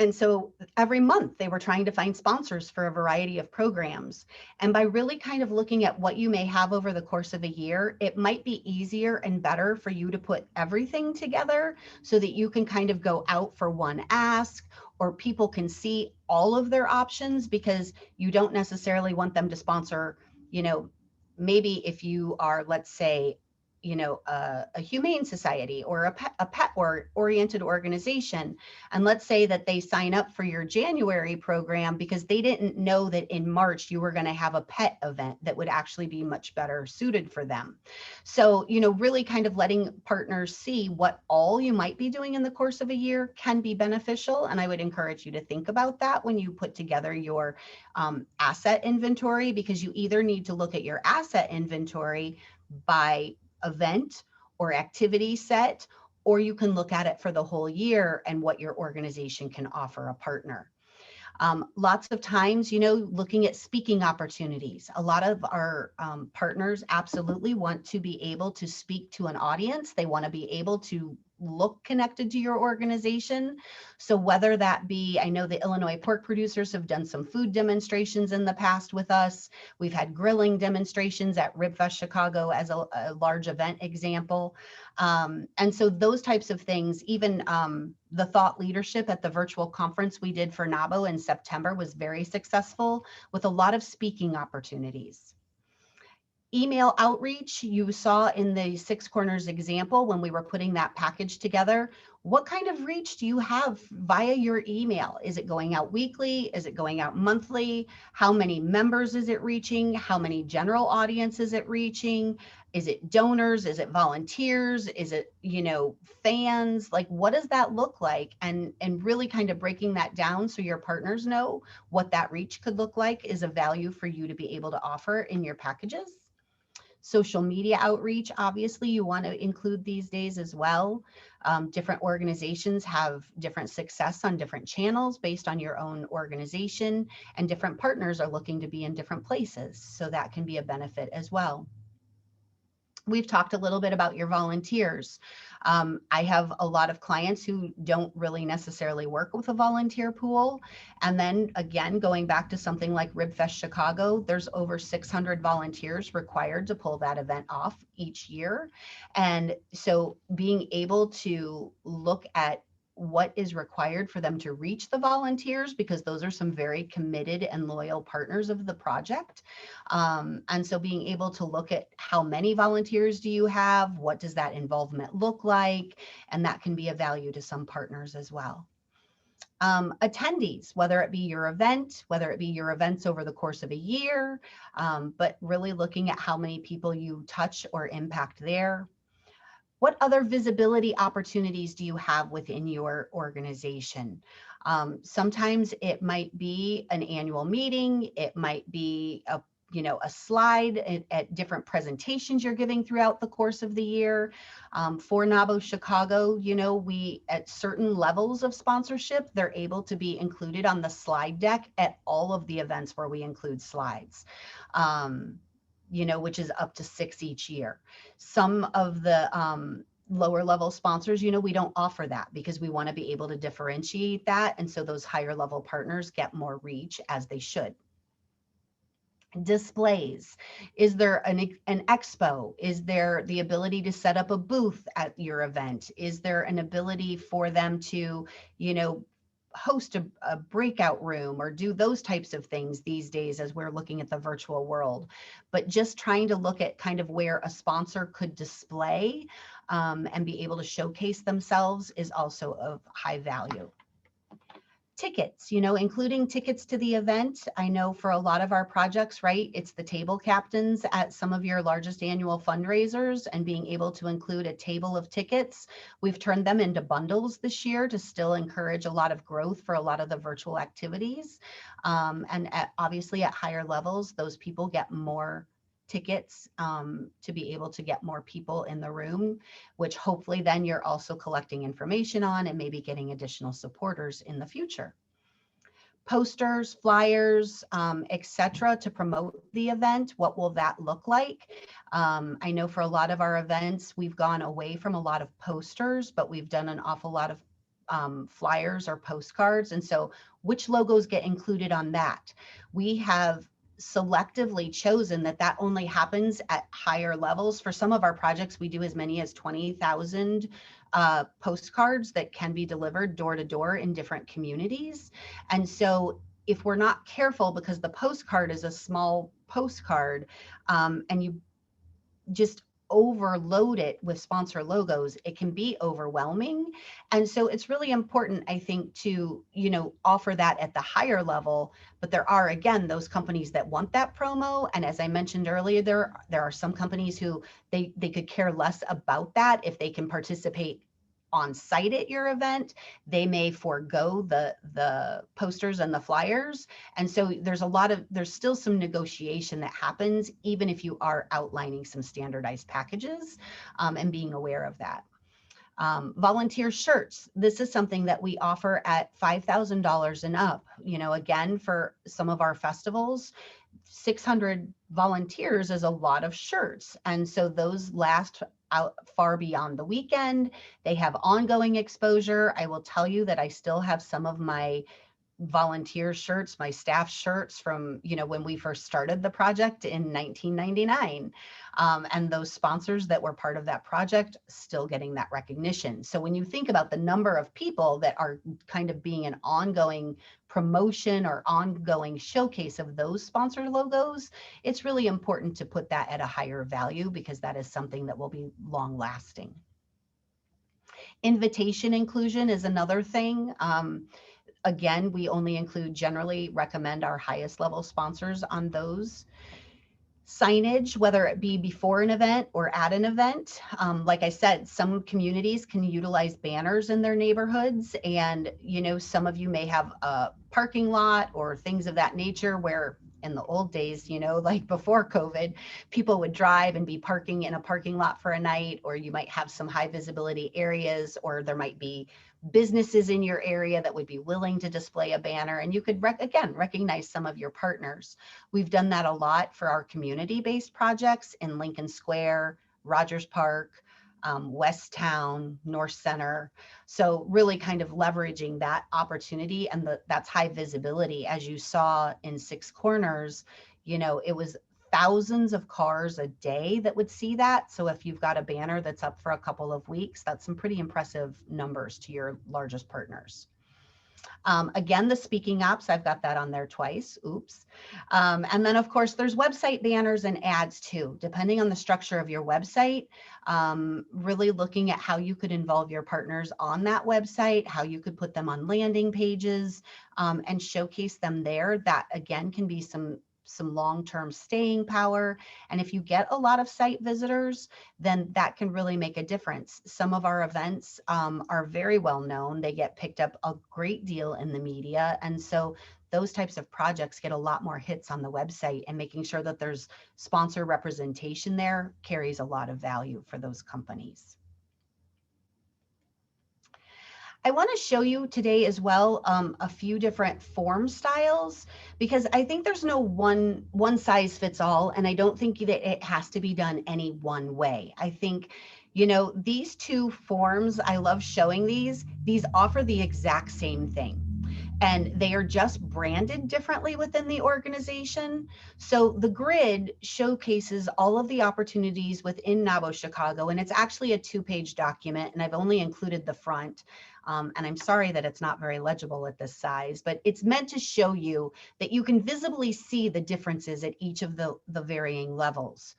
And so every month they were trying to find sponsors for a variety of programs. And by really kind of looking at what you may have over the course of a year, it might be easier and better for you to put everything together so that you can kind of go out for one ask, or people can see all of their options, because you don't necessarily want them to sponsor, maybe if you are, let's say, a humane society or a pet oriented organization. And let's say that they sign up for your January program because they didn't know that in March you were going to have a pet event that would actually be much better suited for them. So, really kind of letting partners see what all you might be doing in the course of a year can be beneficial. And I would encourage you to think about that when you put together your asset inventory, because you either need to look at your asset inventory by event or activity set, or you can look at it for the whole year and what your organization can offer a partner. Lots of times, looking at speaking opportunities. A lot of our partners absolutely want to be able to speak to an audience. They want to be able to look connected to your organization. So whether that be, I know the Illinois pork producers have done some food demonstrations in the past with us. We've had grilling demonstrations at RibFest Chicago as a large event example. And so those types of things, even the thought leadership at the virtual conference we did for NAWBO in September was very successful with a lot of speaking opportunities. Email outreach, you saw in the Six Corners example when we were putting that package together. What kind of reach do you have via your email? Is it going out weekly? Is it going out monthly? How many members is it reaching? How many general audience is it reaching? Is it donors? Is it volunteers? Is it, fans? Like, what does that look like? And really kind of breaking that down so your partners know what that reach could look like is a value for you to be able to offer in your packages. Social media outreach, obviously, you want to include these days as well. Different organizations have different success on different channels based on your own organization, and different partners are looking to be in different places. So that can be a benefit as well. We've talked a little bit about your volunteers. I have a lot of clients who don't really necessarily work with a volunteer pool. And then again, going back to something like RibFest Chicago, there's over 600 volunteers required to pull that event off each year. And so being able to look at what is required for them to reach the volunteers, because those are some very committed and loyal partners of the project. And so being able to look at how many volunteers do you have, what does that involvement look like, and that can be a value to some partners as well. Attendees, whether it be your event, whether it be your events over the course of a year, but really looking at how many people you touch or impact there. What other visibility opportunities do you have within your organization? Sometimes it might be an annual meeting. It might be a slide at different presentations you're giving throughout the course of the year. For NAWBO Chicago, we at certain levels of sponsorship, they're able to be included on the slide deck at all of the events where we include slides. Which is up to 6 each year. Some of the lower level sponsors, we don't offer that because we want to be able to differentiate that. And so those higher level partners get more reach, as they should. Displays. Is there an expo? Is there the ability to set up a booth at your event? Is there an ability for them to, host a breakout room or do those types of things these days as we're looking at the virtual world? But just trying to look at kind of where a sponsor could display and be able to showcase themselves is also of high value. Tickets, including tickets to the event. I know for a lot of our projects, right, it's the table captains at some of your largest annual fundraisers, and being able to include a table of tickets. We've turned them into bundles this year to still encourage a lot of growth for a lot of the virtual activities. And obviously at higher levels, those people get more tickets to be able to get more people in the room, which hopefully then you're also collecting information on and maybe getting additional supporters in the future. Posters, flyers, etc., to promote the event. What will that look like? I know for a lot of our events, we've gone away from a lot of posters, but we've done an awful lot of flyers or postcards. And so which logos get included on that? We have selectively chosen that only happens at higher levels. For some of our projects, we do as many as 20,000 postcards that can be delivered door to door in different communities. And so if we're not careful, because the postcard is a small postcard, and you just overload it with sponsor logos, it can be overwhelming. And so it's really important, I think, to, offer that at the higher level. But there are, again, those companies that want that promo. And as I mentioned earlier, there are some companies who they could care less about that. If they can participate on site at your event, they may forego the posters and the flyers. And so there's still some negotiation that happens, even if you are outlining some standardized packages, and being aware of that. Volunteer shirts. This is something that we offer at $5,000 and up. Again, for some of our festivals, 600 volunteers is a lot of shirts. And so those last out far beyond the weekend. They have ongoing exposure. I will tell you that I still have some of my volunteer shirts, my staff shirts from, when we first started the project in 1999. And those sponsors that were part of that project still getting that recognition. So when you think about the number of people that are kind of being an ongoing promotion or ongoing showcase of those sponsored logos, it's really important to put that at a higher value because that is something that will be long lasting. Invitation inclusion is another thing. Again, we only generally recommend our highest level sponsors on those. Signage, whether it be before an event or at an event. Like I said, some communities can utilize banners in their neighborhoods. And, some of you may have a parking lot or things of that nature where in the old days, like before COVID, people would drive and be parking in a parking lot for a night, or you might have some high visibility areas, or there might be businesses in your area that would be willing to display a banner, and you could again recognize some of your partners. We've done that a lot for our community-based projects in Lincoln Square, Rogers Park, West Town, North Center. So really kind of leveraging that opportunity, and that's high visibility. As you saw in Six Corners, it was thousands of cars a day that would see that. So if you've got a banner that's up for a couple of weeks, that's some pretty impressive numbers to your largest partners. Again, the speaking ops, I've got that on there twice. Oops. And then, of course, there's website banners and ads too, depending on the structure of your website. Really looking at how you could involve your partners on that website, how you could put them on landing pages and showcase them there. That, again, can be some long-term staying power. And if you get a lot of site visitors, then that can really make a difference. Some of our events are very well known. They get picked up a great deal in the media. And so those types of projects get a lot more hits on the website, and making sure that there's sponsor representation there carries a lot of value for those companies. I want to show you today as well a few different form styles, because I think there's no one size fits all, and I don't think that it has to be done any one way. I think, these two forms, I love showing these offer the exact same thing. And they are just branded differently within the organization. So the grid showcases all of the opportunities within NAWBO Chicago, and it's actually a 2-page document, and I've only included the front. And I'm sorry that it's not very legible at this size, but it's meant to show you that you can visibly see the differences at each of the varying levels.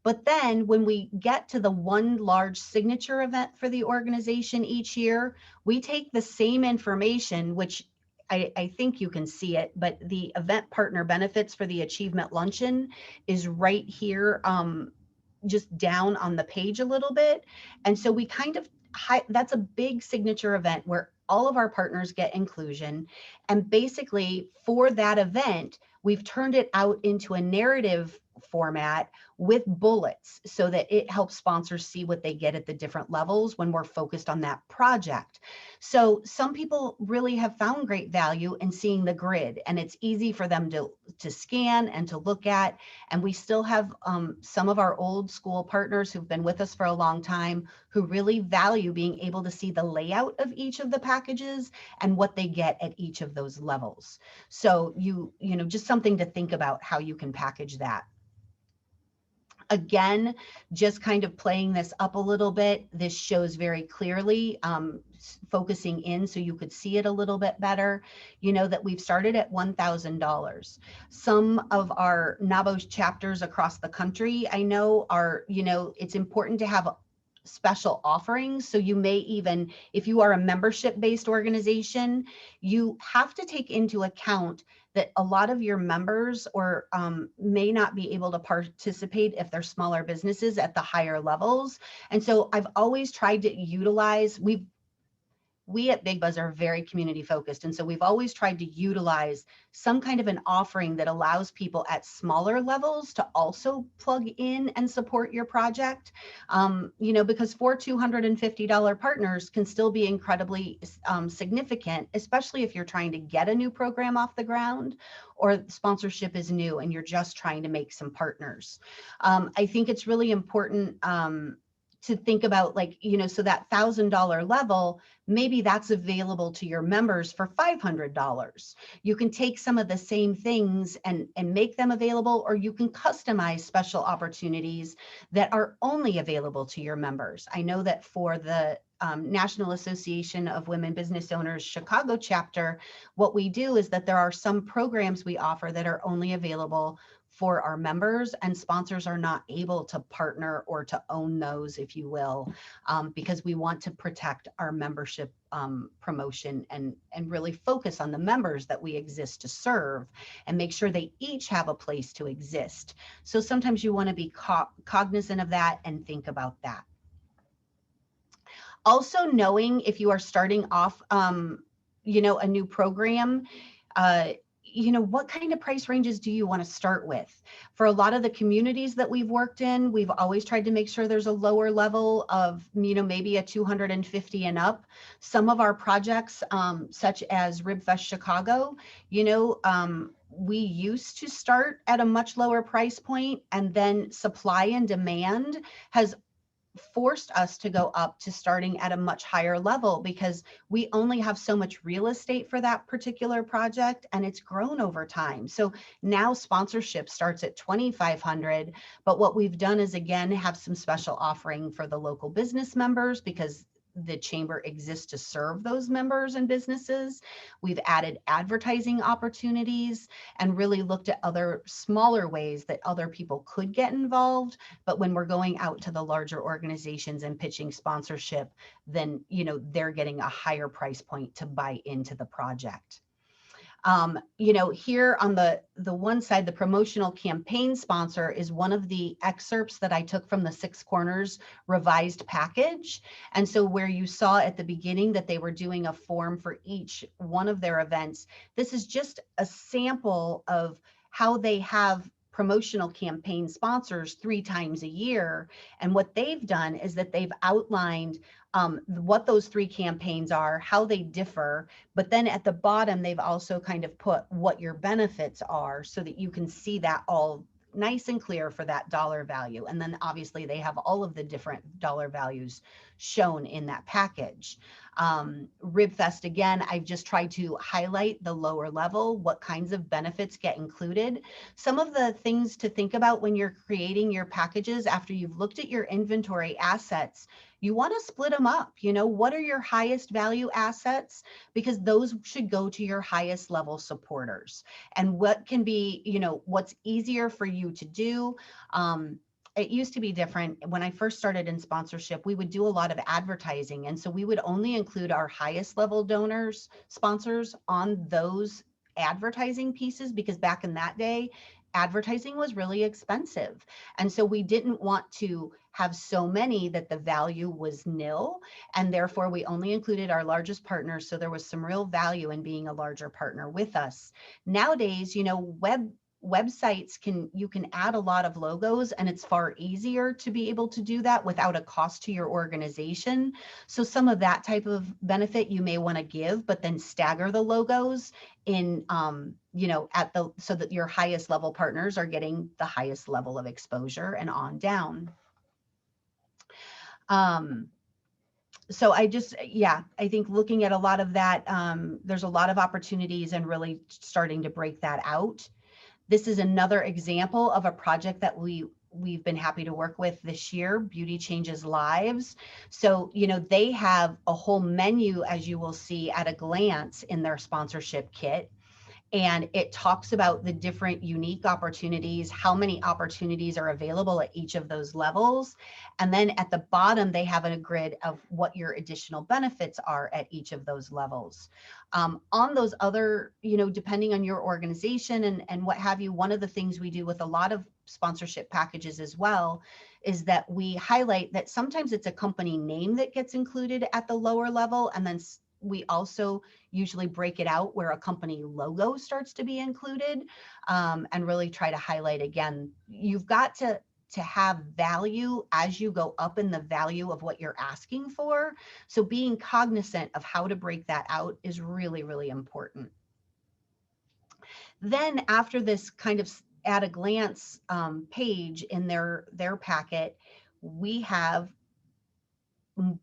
But then when we get to the one large signature event for the organization each year, we take the same information, which I think you can see it, but the event partner benefits for the achievement luncheon is right here, just down on the page a little bit. And so we kind of, that's a big signature event where all of our partners get inclusion. And basically for that event, we've turned it out into a narrative format with bullets so that it helps sponsors see what they get at the different levels when we're focused on that project. So some people really have found great value in seeing the grid, and it's easy for them to scan and to look at. And we still have some of our old school partners who've been with us for a long time who really value being able to see the layout of each of the packages and what they get at each of those levels. So just something to think about how you can package that. Again, just kind of playing this up a little bit. This shows very clearly, focusing in so you could see it a little bit better, that we've started at $1,000. Some of our NAWBO chapters across the country, I know are, it's important to have special offerings. So you may even, if you are a membership-based organization, you have to take into account that a lot of your members or may not be able to participate if they're smaller businesses at the higher levels. And so I've always tried to utilize, we at Big Buzz are very community focused. And so we've always tried to utilize some kind of an offering that allows people at smaller levels to also plug in and support your project. Because for $250 partners can still be incredibly significant, especially if you're trying to get a new program off the ground or sponsorship is new and you're just trying to make some partners. I think it's really important to think about, like, so that $1,000 level, maybe that's available to your members for $500. You can take some of the same things and make them available, or you can customize special opportunities that are only available to your members. I know that for the National Association of Women Business Owners Chicago chapter, what we do is that there are some programs we offer that are only available for our members, and sponsors are not able to partner or to own those, if you will, because we want to protect our membership promotion and really focus on the members that we exist to serve and make sure they each have a place to exist. So sometimes you want to be cognizant of that and think about that. Also, knowing if you are starting off, a new program, what kind of price ranges do you want to start with? For a lot of the communities that we've worked in, we've always tried to make sure there's a lower level of, maybe a 250 and up. Some of our projects, such as Ribfest Chicago, we used to start at a much lower price point, and then supply and demand has forced us to go up to starting at a much higher level, because we only have so much real estate for that particular project, and it's grown over time. So now sponsorship starts at $2,500, but what we've done is, again, have some special offering for the local business members, because the chamber exists to serve those members and businesses. We've added advertising opportunities and really looked at other smaller ways that other people could get involved. But when we're going out to the larger organizations and pitching sponsorship, then, they're getting a higher price point to buy into the project. Here on the one side, the promotional campaign sponsor is one of the excerpts that I took from the Six Corners revised package. And so where you saw at the beginning that they were doing a form for each one of their events, this is just a sample of how they have promotional campaign sponsors 3 times a year. And what they've done is that they've outlined what those 3 campaigns are, how they differ, but then at the bottom, they've also kind of put what your benefits are so that you can see that all nice and clear for that dollar value. And then obviously they have all of the different dollar values shown in that package. Ribfest, again, I've just tried to highlight the lower level, what kinds of benefits get included. Some of the things to think about when you're creating your packages after you've looked at your inventory assets, you want to split them up. What are your highest value assets? Because those should go to your highest level supporters. And what can be, what's easier for you to do. It used to be different. When I first started in sponsorship, we would do a lot of advertising. And so we would only include our highest level donors, sponsors on those advertising pieces, because back in that day, advertising was really expensive. And so we didn't want to have so many that the value was nil. And therefore we only included our largest partners. So there was some real value in being a larger partner with us. Nowadays, websites you can add a lot of logos, and it's far easier to be able to do that without a cost to your organization. So some of that type of benefit you may want to give, but then stagger the logos in, so that your highest level partners are getting the highest level of exposure and on down. So I think looking at a lot of that, there's a lot of opportunities and really starting to break that out. This is another example of a project that we've been happy to work with this year, Beauty Changes Lives. So, they have a whole menu, as you will see at a glance in their sponsorship kit. And it talks about the different unique opportunities, how many opportunities are available at each of those levels. And then at the bottom, they have a grid of what your additional benefits are at each of those levels. On those other, depending on your organization and what have you, one of the things we do with a lot of sponsorship packages as well is that we highlight that sometimes it's a company name that gets included at the lower level, and then we also usually break it out where a company logo starts to be included, and really try to highlight, again, you've got to have value as you go up in the value of what you're asking for. So being cognizant of how to break that out is really, really important. Then after this kind of at a glance page in their packet, we have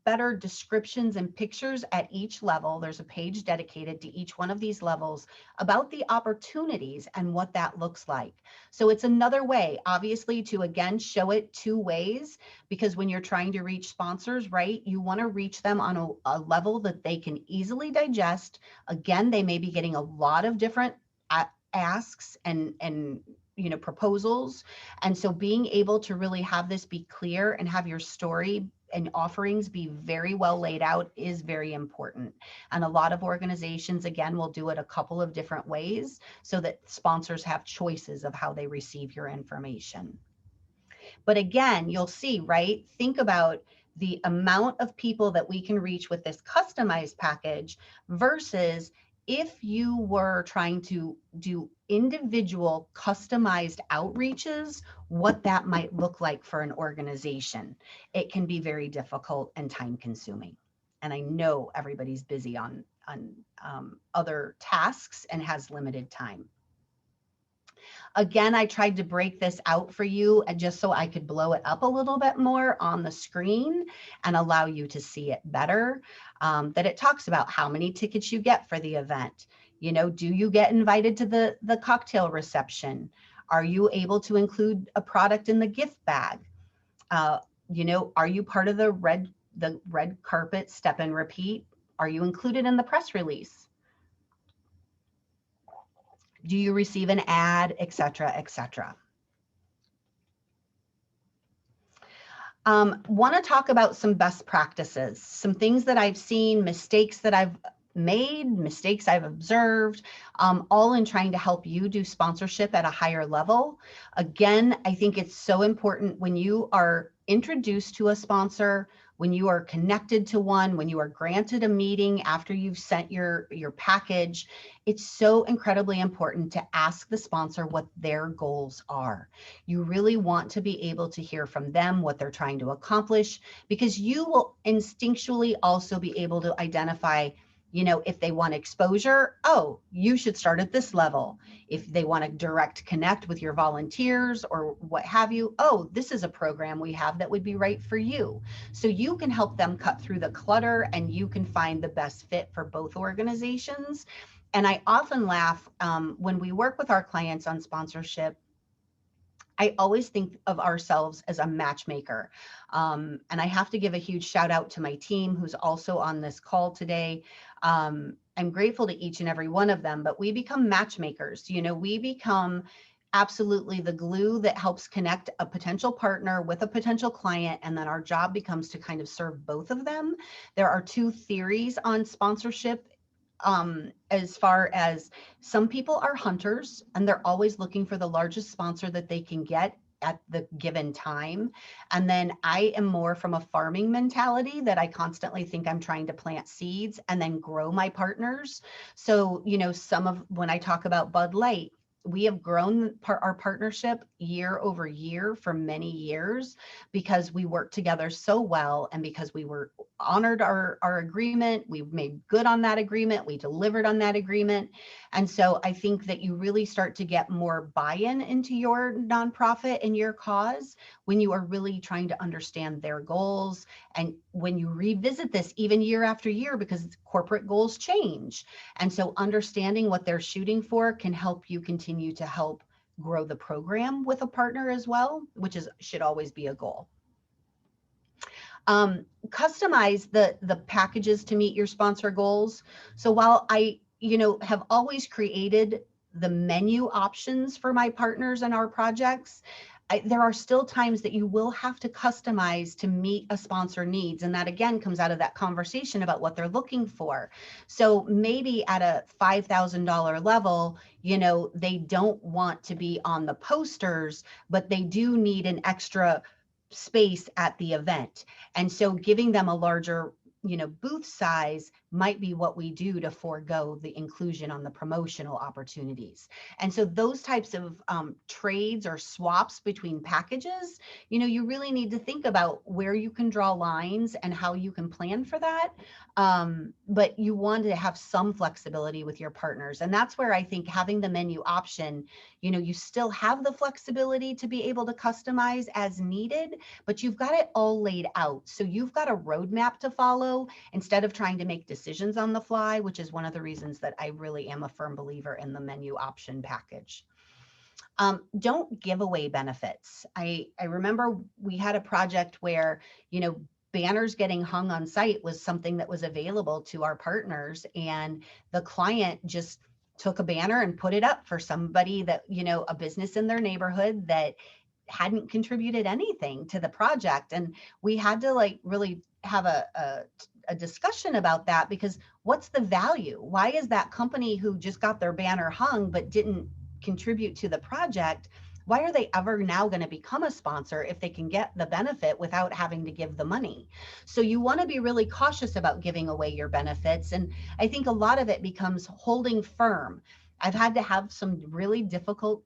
better descriptions and pictures at each level. There's a page dedicated to each one of these levels about the opportunities and what that looks like. So it's another way, obviously, to again show it two ways, because when you're trying to reach sponsors, right, you want to reach them on a level that they can easily digest. Again, they may be getting a lot of different asks and proposals. And so being able to really have this be clear and have your story and offerings be very well laid out is very important. And a lot of organizations, again, will do it a couple of different ways so that sponsors have choices of how they receive your information. But again, you'll see, right? Think about the amount of people that we can reach with this customized package versus if you were trying to do individual customized outreaches, what that might look like for an organization. It can be very difficult and time consuming. And I know everybody's busy on other tasks and has limited time. Again, I tried to break this out for you and just so I could blow it up a little bit more on the screen and allow you to see it better. That it talks about how many tickets you get for the event. You know, do you get invited to the cocktail reception? Are you able to include a product in the gift bag? You know, are you part of the red carpet step and repeat? Are you included in the press release? Do you receive an ad, et cetera, et cetera? Want to talk about some best practices, some things that I've seen, mistakes that I've made, mistakes I've observed, all in trying to help you do sponsorship at a higher level. Again, I think it's so important when you are introduced to a sponsor, when you are connected to one, when you are granted a meeting after you've sent your package, it's so incredibly important to ask the sponsor what their goals are. You really want to be able to hear from them what they're trying to accomplish, because you will instinctually also be able to identify, you know, if they want exposure, oh, you should start at this level. If they want to direct connect with your volunteers or what have you, oh, this is a program we have that would be right for you. So you can help them cut through the clutter and you can find the best fit for both organizations. And I often laugh when we work with our clients on sponsorship. I always think of ourselves as a matchmaker. And I have to give a huge shout out to my team who's also on this call today. I'm grateful to each and every one of them, but we become matchmakers. You know, we become absolutely the glue that helps connect a potential partner with a potential client. And then our job becomes to kind of serve both of them. There are two theories on sponsorship. As far as some people are hunters and they're always looking for the largest sponsor that they can get at the given time. And then I am more from a farming mentality that I constantly think I'm trying to plant seeds and then grow my partners. So, you know, when I talk about Bud Light, we have grown our partnership year over year for many years because we worked together so well and because we were honored our agreement. We made good on that agreement. We delivered on that agreement. And so I think that you really start to get more buy-in into your nonprofit and your cause when you are really trying to understand their goals. And when you revisit this even year after year, because corporate goals change. And so understanding what they're shooting for can help you continue to help grow the program with a partner as well, which should always be a goal. Customize the packages to meet your sponsor goals. So while I, have always created the menu options for my partners and our projects, there are still times that you will have to customize to meet a sponsor needs. And that again comes out of that conversation about what they're looking for. So maybe at a $5,000 level, they don't want to be on the posters, but they do need an extra space at the event. And so giving them a larger, booth size might be what we do to forego the inclusion on the promotional opportunities. And so those types of trades or swaps between packages, you really need to think about where you can draw lines and how you can plan for that. But you want to have some flexibility with your partners. And that's where I think having the menu option, you still have the flexibility to be able to customize as needed, but you've got it all laid out. So you've got a roadmap to follow instead of trying to make decisions on the fly, which is one of the reasons that I really am a firm believer in the menu option package. Don't give away benefits. I remember we had a project where, banners getting hung on site was something that was available to our partners, and the client just took a banner and put it up for somebody that, a business in their neighborhood that hadn't contributed anything to the project. And we had to really have a discussion about that, because what's the value? Why is that company who just got their banner hung but didn't contribute to the project, why are they ever now going to become a sponsor if they can get the benefit without having to give the money? So you want to be really cautious about giving away your benefits. And I think a lot of it becomes holding firm. I've had to have some really difficult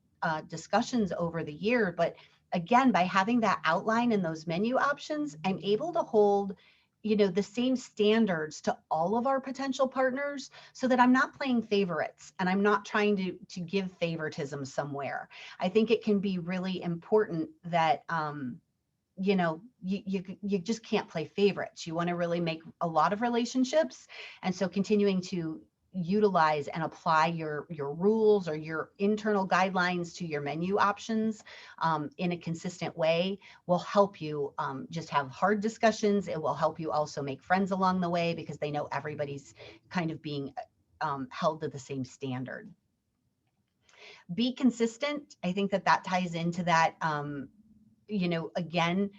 discussions over the year, but again, by having that outline and those menu options, I'm able to hold the same standards to all of our potential partners, so that I'm not playing favorites and I'm not trying to give favoritism somewhere. I think it can be really important that you just can't play favorites. You want to really make a lot of relationships, and so continuing to utilize and apply your rules or your internal guidelines to your menu options in a consistent way will help you just have hard discussions. It will help you also make friends along the way, because they know everybody's kind of being held to the same standard. Be consistent. I think that ties into that. Again,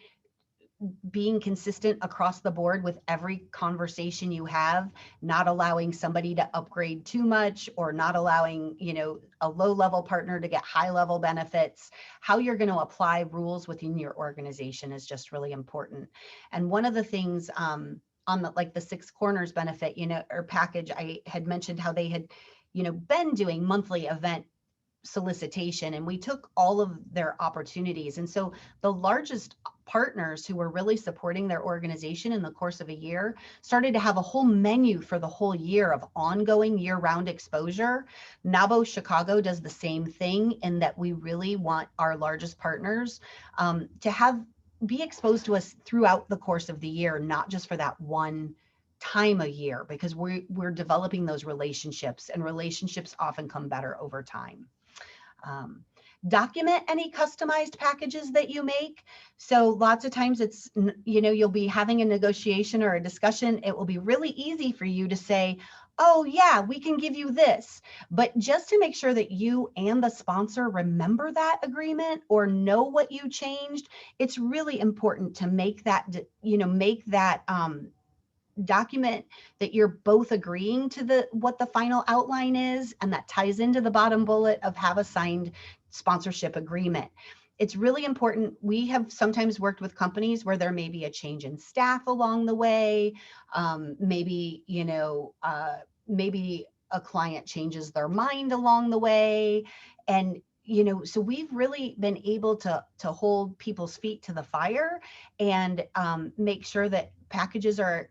being consistent across the board with every conversation you have, not allowing somebody to upgrade too much, or not allowing, a low level partner to get high level benefits. How you're going to apply rules within your organization is just really important. And one of the things on the Six Corners benefit, or package, I had mentioned how they had, been doing monthly event solicitation, and we took all of their opportunities. And so the largest partners who were really supporting their organization in the course of a year started to have a whole menu for the whole year of ongoing year-round exposure. NAWBO Chicago does the same thing, in that we really want our largest partners to be exposed to us throughout the course of the year, not just for that one time a year, because we're developing those relationships, and relationships often come better over time. Document any customized packages that you make. So lots of times it's, you'll be having a negotiation or a discussion. It will be really easy for you to say, oh yeah, we can give you this. But just to make sure that you and the sponsor remember that agreement or know what you changed, it's really important to make that, document that you're both agreeing to what the final outline is, and that ties into the bottom bullet of have a signed sponsorship agreement. It's really important. We have sometimes worked with companies where there may be a change in staff along the way. Maybe a client changes their mind along the way. And so we've really been able to hold people's feet to the fire and make sure that packages are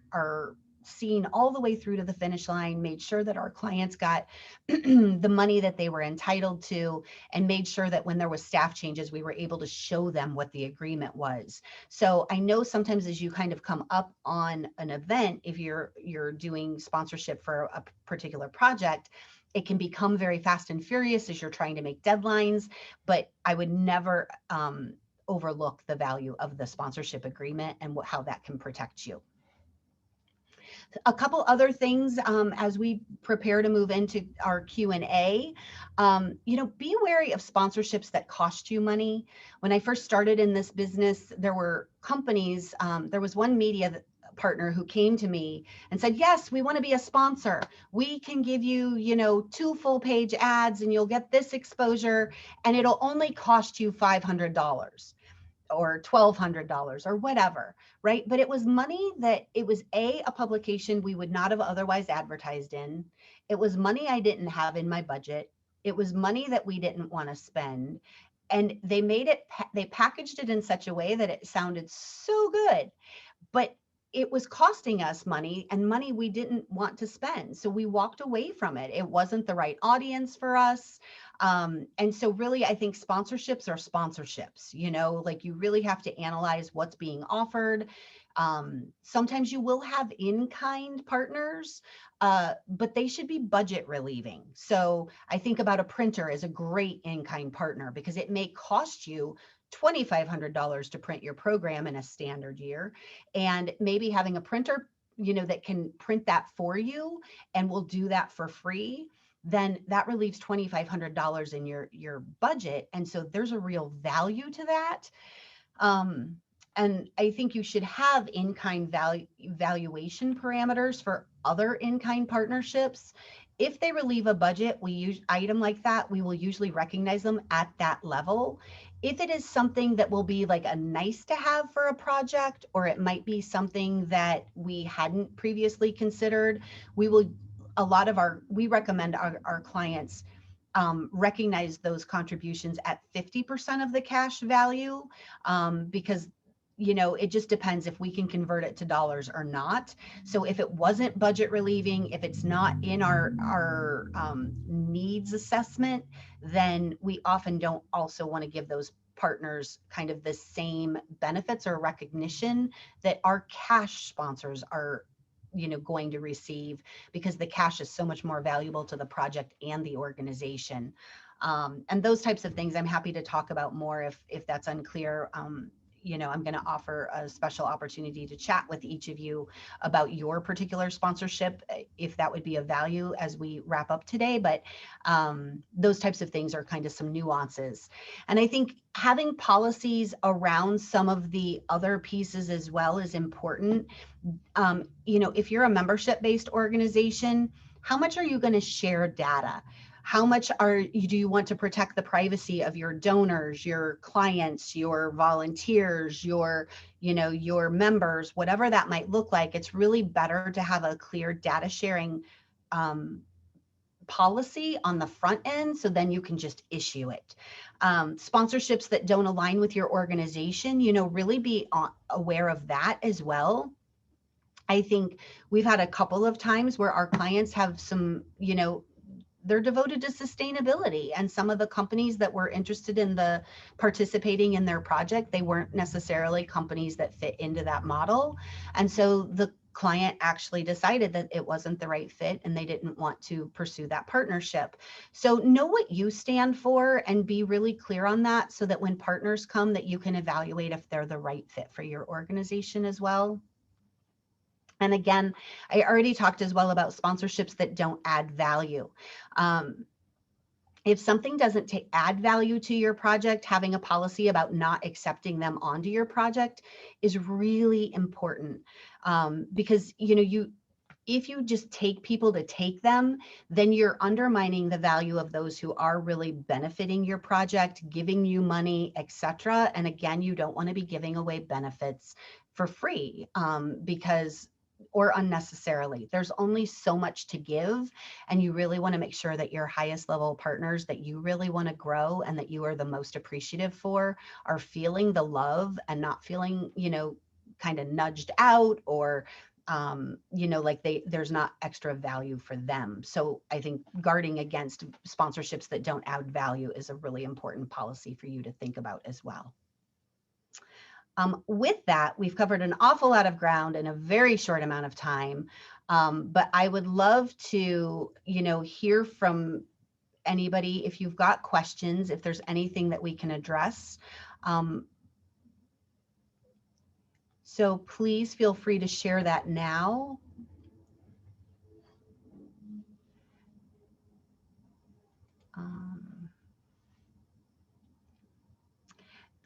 seen all the way through to the finish line, made sure that our clients got the money that they were entitled to, and made sure that when there was staff changes, we were able to show them what the agreement was. So I know sometimes as you kind of come up on an event, if you're doing sponsorship for a particular project, it can become very fast and furious as you're trying to make deadlines, but I would never overlook the value of the sponsorship agreement and how that can protect you. A couple other things as we prepare to move into our Q&A, be wary of sponsorships that cost you money. When I first started in this business, there were companies, there was one media partner who came to me and said, yes, we want to be a sponsor. We can give you, 2 full-page ads and you'll get this exposure and it'll only cost you $500. or $1,200 or whatever, right? But it was money that it was a publication we would not have otherwise advertised in. It was money I didn't have in my budget. It was money that we didn't want to spend. And they made it, they packaged it in such a way that it sounded so good, but it was costing us money and money we didn't want to spend. So we walked away from it. It wasn't the right audience for us. And so really, I think sponsorships are sponsorships, you know, like you really have to analyze what's being offered. Sometimes you will have in-kind partners, but they should be budget relieving. So I think about a printer as a great in-kind partner because it may cost you $2,500 to print your program in a standard year, and maybe having a printer, you know, that can print that for you and will do that for free, then that relieves $2,500 in your budget. And so there's a real value to that. And I think you should have in-kind valuation parameters for other in-kind partnerships. If they relieve a budget, we use item like that, we will usually recognize them at that level. If it is something that will be like a nice to have for a project, or it might be something that we hadn't previously considered, we will, we recommend our clients recognize those contributions at 50% of the cash value, because you know, it just depends if we can convert it to dollars or not. So if it wasn't budget relieving, if it's not in our needs assessment, then we often don't also want to give those partners kind of the same benefits or recognition that our cash sponsors are, you know, going to receive, because the cash is so much more valuable to the project and the organization. And those types of things I'm happy to talk about more if that's unclear. You know, I'm going to offer a special opportunity to chat with each of you about your particular sponsorship, if that would be of value as we wrap up today. But those types of things are kind of some nuances. And I think having policies around some of the other pieces as well is important. You know, if you're a membership-based organization, how much are you going to share data? How much do you want to protect the privacy of your donors, your clients, your volunteers, your, you know, your members, whatever that might look like? It's really better to have a clear data sharing policy on the front end, so then you can just issue it. Sponsorships that don't align with your organization, you know, really be aware of that as well. I think we've had a couple of times where our clients have some, you know, they're devoted to sustainability, and some of the companies that were interested in the participating in their project, they weren't necessarily companies that fit into that model. And so the client actually decided that it wasn't the right fit and they didn't want to pursue that partnership. So know what you stand for and be really clear on that, so that when partners come, that you can evaluate if they're the right fit for your organization as well. And again, I already talked as well about sponsorships that don't add value. If something doesn't add value to your project, having a policy about not accepting them onto your project is really important, because, you know, if you just take people to take them, then you're undermining the value of those who are really benefiting your project, giving you money, etc. And again, you don't want to be giving away benefits for free, because or unnecessarily. There's only so much to give, and you really want to make sure that your highest level partners that you really want to grow and that you are the most appreciative for are feeling the love and not feeling, you know, kind of nudged out, or you know, like there's not extra value for them. So I think guarding against sponsorships that don't add value is a really important policy for you to think about as well. With that, we've covered an awful lot of ground in a very short amount of time, but I would love to, you know, hear from anybody if you've got questions, if there's anything that we can address. So please feel free to share that now.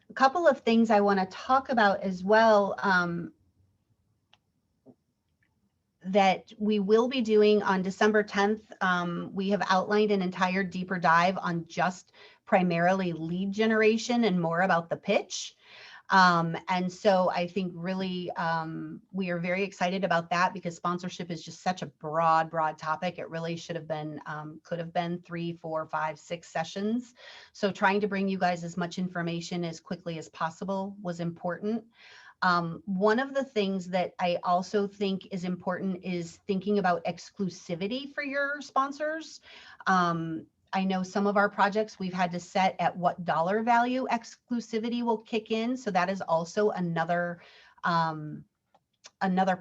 A couple of things I want to talk about as well, that we will be doing on December 10th. We have outlined an entire deeper dive on just primarily lead generation and more about the pitch. And so I think really we are very excited about that because sponsorship is just such a broad topic. It really should have been, could have been 3, 4, 5, 6 sessions. So trying to bring you guys as much information as quickly as possible was important. One of the things that I also think is important is thinking about exclusivity for your sponsors. I know some of our projects we've had to set at what dollar value exclusivity will kick in. So that is also another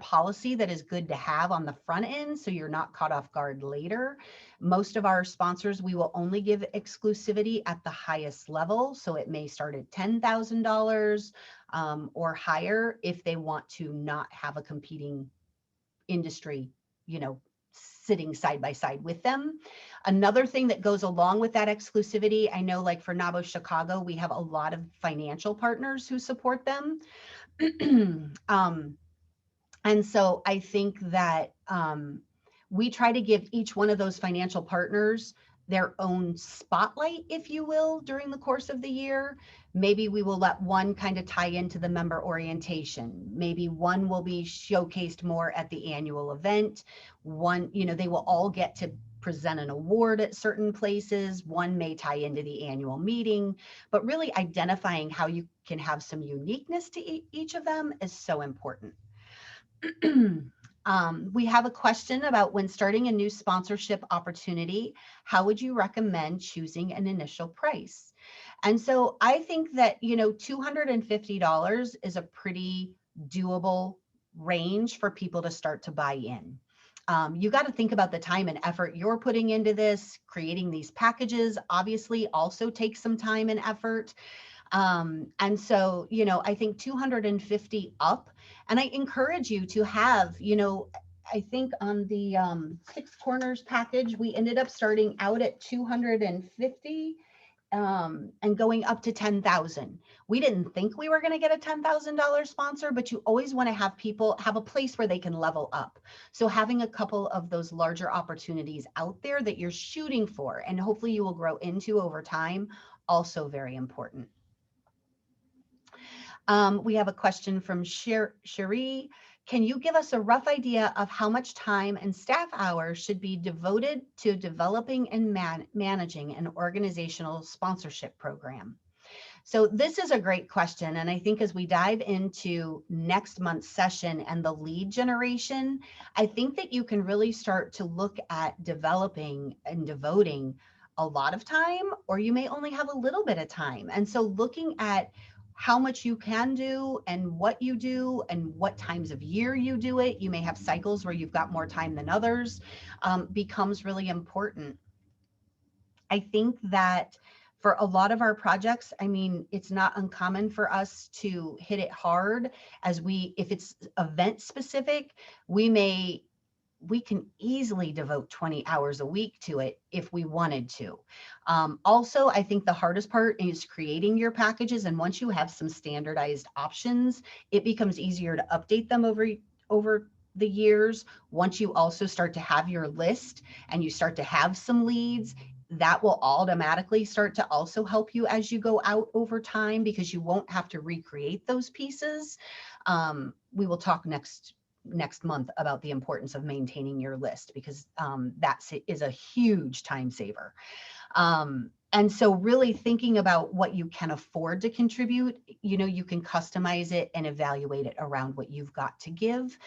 policy that is good to have on the front end so you're not caught off guard later. Most of our sponsors, we will only give exclusivity at the highest level. So it may start at $10,000 or higher if they want to not have a competing industry, you know, sitting side by side with them. Another thing that goes along with that exclusivity, I know like for NAWBO Chicago, we have a lot of financial partners who support them. And so I think that we try to give each one of those financial partners their own spotlight, if you will, during the course of the year. Maybe we will let one kind of tie into the member orientation. Maybe one will be showcased more at the annual event. One, you know, they will all get to present an award at certain places. One may tie into the annual meeting, but really identifying how you can have some uniqueness to each of them is so important. We have a question about when starting a new sponsorship opportunity, how would you recommend choosing an initial price? And so I think that, you know, $250 is a pretty doable range for people to start to buy in. You got to think about the time and effort you're putting into this. Creating these packages obviously also takes some time and effort. And so, you know, I think 250 up, and I encourage you to have, you know, I think on the Six Corners package, we ended up starting out at 250 and going up to 10,000. We didn't think we were going to get a $10,000 sponsor, but you always want to have people have a place where they can level up. So having a couple of those larger opportunities out there that you're shooting for, and hopefully you will grow into over time, also very important. We have a question from Cherie. Can you give us a rough idea of how much time and staff hours should be devoted to developing and managing an organizational sponsorship program? So this is a great question. And I think as we dive into next month's session and the lead generation, I think that you can really start to look at developing and devoting a lot of time, or you may only have a little bit of time. And so looking at how much you can do and what you do and what times of year you do it, you may have cycles where you've got more time than others, becomes really important. I think that for a lot of our projects, I mean, it's not uncommon for us to hit it hard as if it's event specific, we can easily devote 20 hours a week to it if we wanted to. Also, I think the hardest part is creating your packages. And once you have some standardized options, it becomes easier to update them over the years. Once you also start to have your list and you start to have some leads, that will automatically start to also help you as you go out over time because you won't have to recreate those pieces. We will talk next month about the importance of maintaining your list because that is a huge time saver. And so really thinking about what you can afford to contribute, you know, you can customize it and evaluate it around what you've got to give.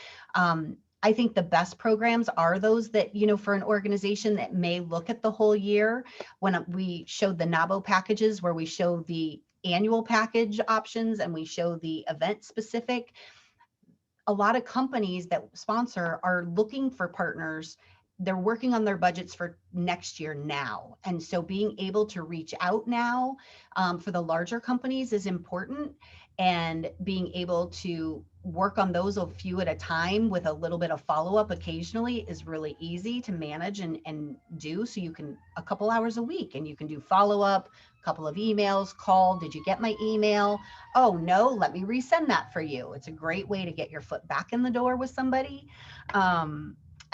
I think the best programs are those that, you know, for an organization that may look at the whole year. When we showed the NAWBO packages where we show the annual package options and we show the event specific, a lot of companies that sponsor are looking for partners. They're working on their budgets for next year now. And so being able to reach out now for the larger companies is important, and being able to work on those a few at a time with a little bit of follow-up occasionally is really easy to manage and do. So you can a couple hours a week and you can do follow-up, a couple of emails, call, did you get my email? Oh no, let me resend that for you. It's a great way to get your foot back in the door with somebody.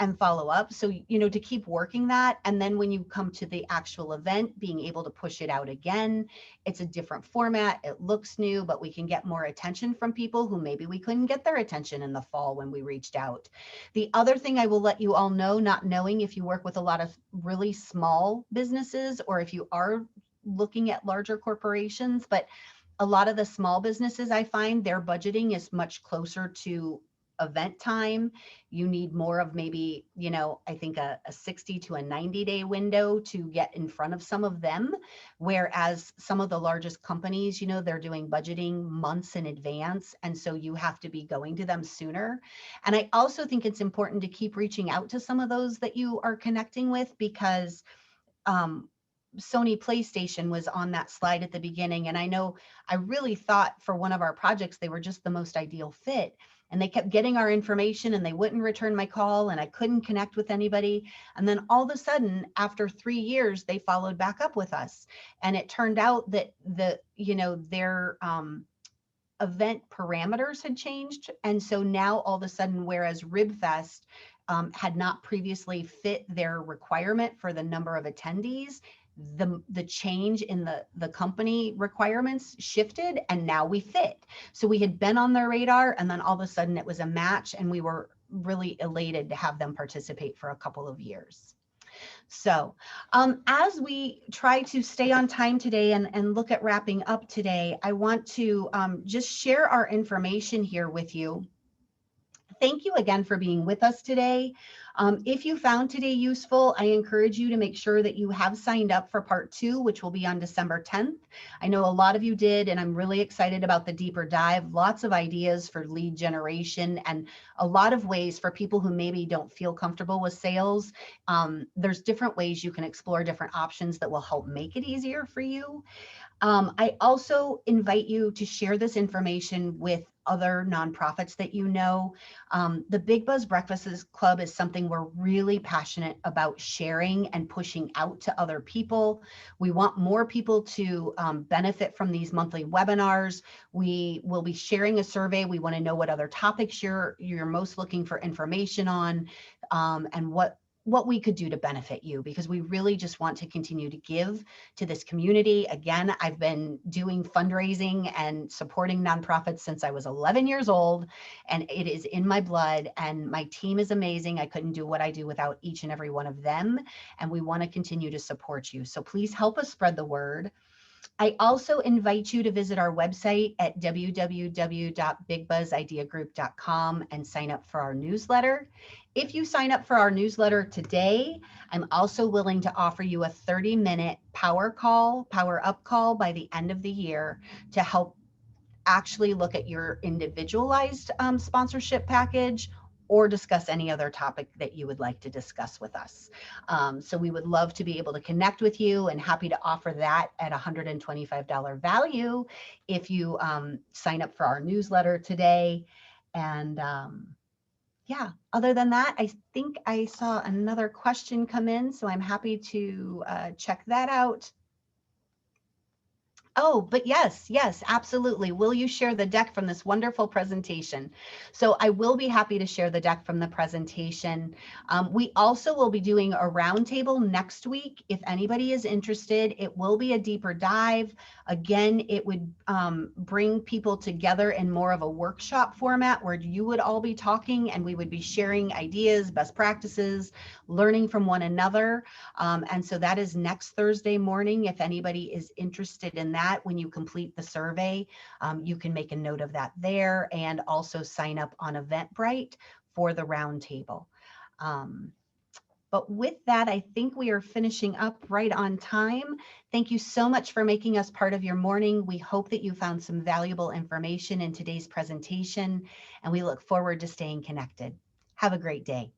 and follow up. So, to keep working that. And then when you come to the actual event, being able to push it out again, it's a different format. It looks new, but we can get more attention from people who maybe we couldn't get their attention in the fall when we reached out. The other thing I will let you all know, not knowing if you work with a lot of really small businesses or if you are looking at larger corporations, but a lot of the small businesses, I find their budgeting is much closer to event time. You need more of maybe, I think a 60 to a 90-day window to get in front of some of them. Whereas some of the largest companies, they're doing budgeting months in advance. And so you have to be going to them sooner. And I also think it's important to keep reaching out to some of those that you are connecting with, because Sony PlayStation was on that slide at the beginning. And I know I really thought for one of our projects, they were just the most ideal fit. And they kept getting our information and they wouldn't return my call and I couldn't connect with anybody. And then all of a sudden, after 3 years, they followed back up with us. And it turned out that their event parameters had changed. And so now all of a sudden, whereas RibFest had not previously fit their requirement for the number of attendees, the change in the company requirements shifted and now we fit. So we had been on their radar and then all of a sudden it was a match and we were really elated to have them participate for a couple of years. So as we try to stay on time today and look at wrapping up today, I want to just share our information here with you. Thank you again for being with us today. If you found today useful, I encourage you to make sure that you have signed up for part 2, which will be on December 10th. I know a lot of you did, and I'm really excited about the deeper dive. Lots of ideas for lead generation and a lot of ways for people who maybe don't feel comfortable with sales. There's different ways you can explore different options that will help make it easier for you. I also invite you to share this information with other nonprofits that you know. The Big Buzz Breakfast Club is something we're really passionate about sharing and pushing out to other people. We want more people to benefit from these monthly webinars. We will be sharing a survey. We want to know what other topics you're most looking for information on, and what we could do to benefit you, because we really just want to continue to give to this community. Again, I've been doing fundraising and supporting nonprofits since I was 11 years old, and it is in my blood, and my team is amazing. I couldn't do what I do without each and every one of them, and we want to continue to support you. So please help us spread the word. I also invite you to visit our website at www.bigbuzideagroup.com and sign up for our newsletter. If you sign up for our newsletter today, I'm also willing to offer you a 30-minute power up call by the end of the year to help actually look at your individualized sponsorship package or discuss any other topic that you would like to discuss with us. So we would love to be able to connect with you and happy to offer that at $125 value if you sign up for our newsletter today. And yeah, other than that, I think I saw another question come in, so I'm happy to check that out. Oh, but yes, absolutely. Will you share the deck from this wonderful presentation? So I will be happy to share the deck from the presentation. We also will be doing a roundtable next week. If anybody is interested, it will be a deeper dive. Again, it would bring people together in more of a workshop format where you would all be talking and we would be sharing ideas, best practices, learning from one another. And so that is next Thursday morning. If anybody is interested in that, when you complete the survey, you can make a note of that there and also sign up on Eventbrite for the roundtable. But with that, I think we are finishing up right on time. Thank you so much for making us part of your morning. We hope that you found some valuable information in today's presentation, and we look forward to staying connected. Have a great day.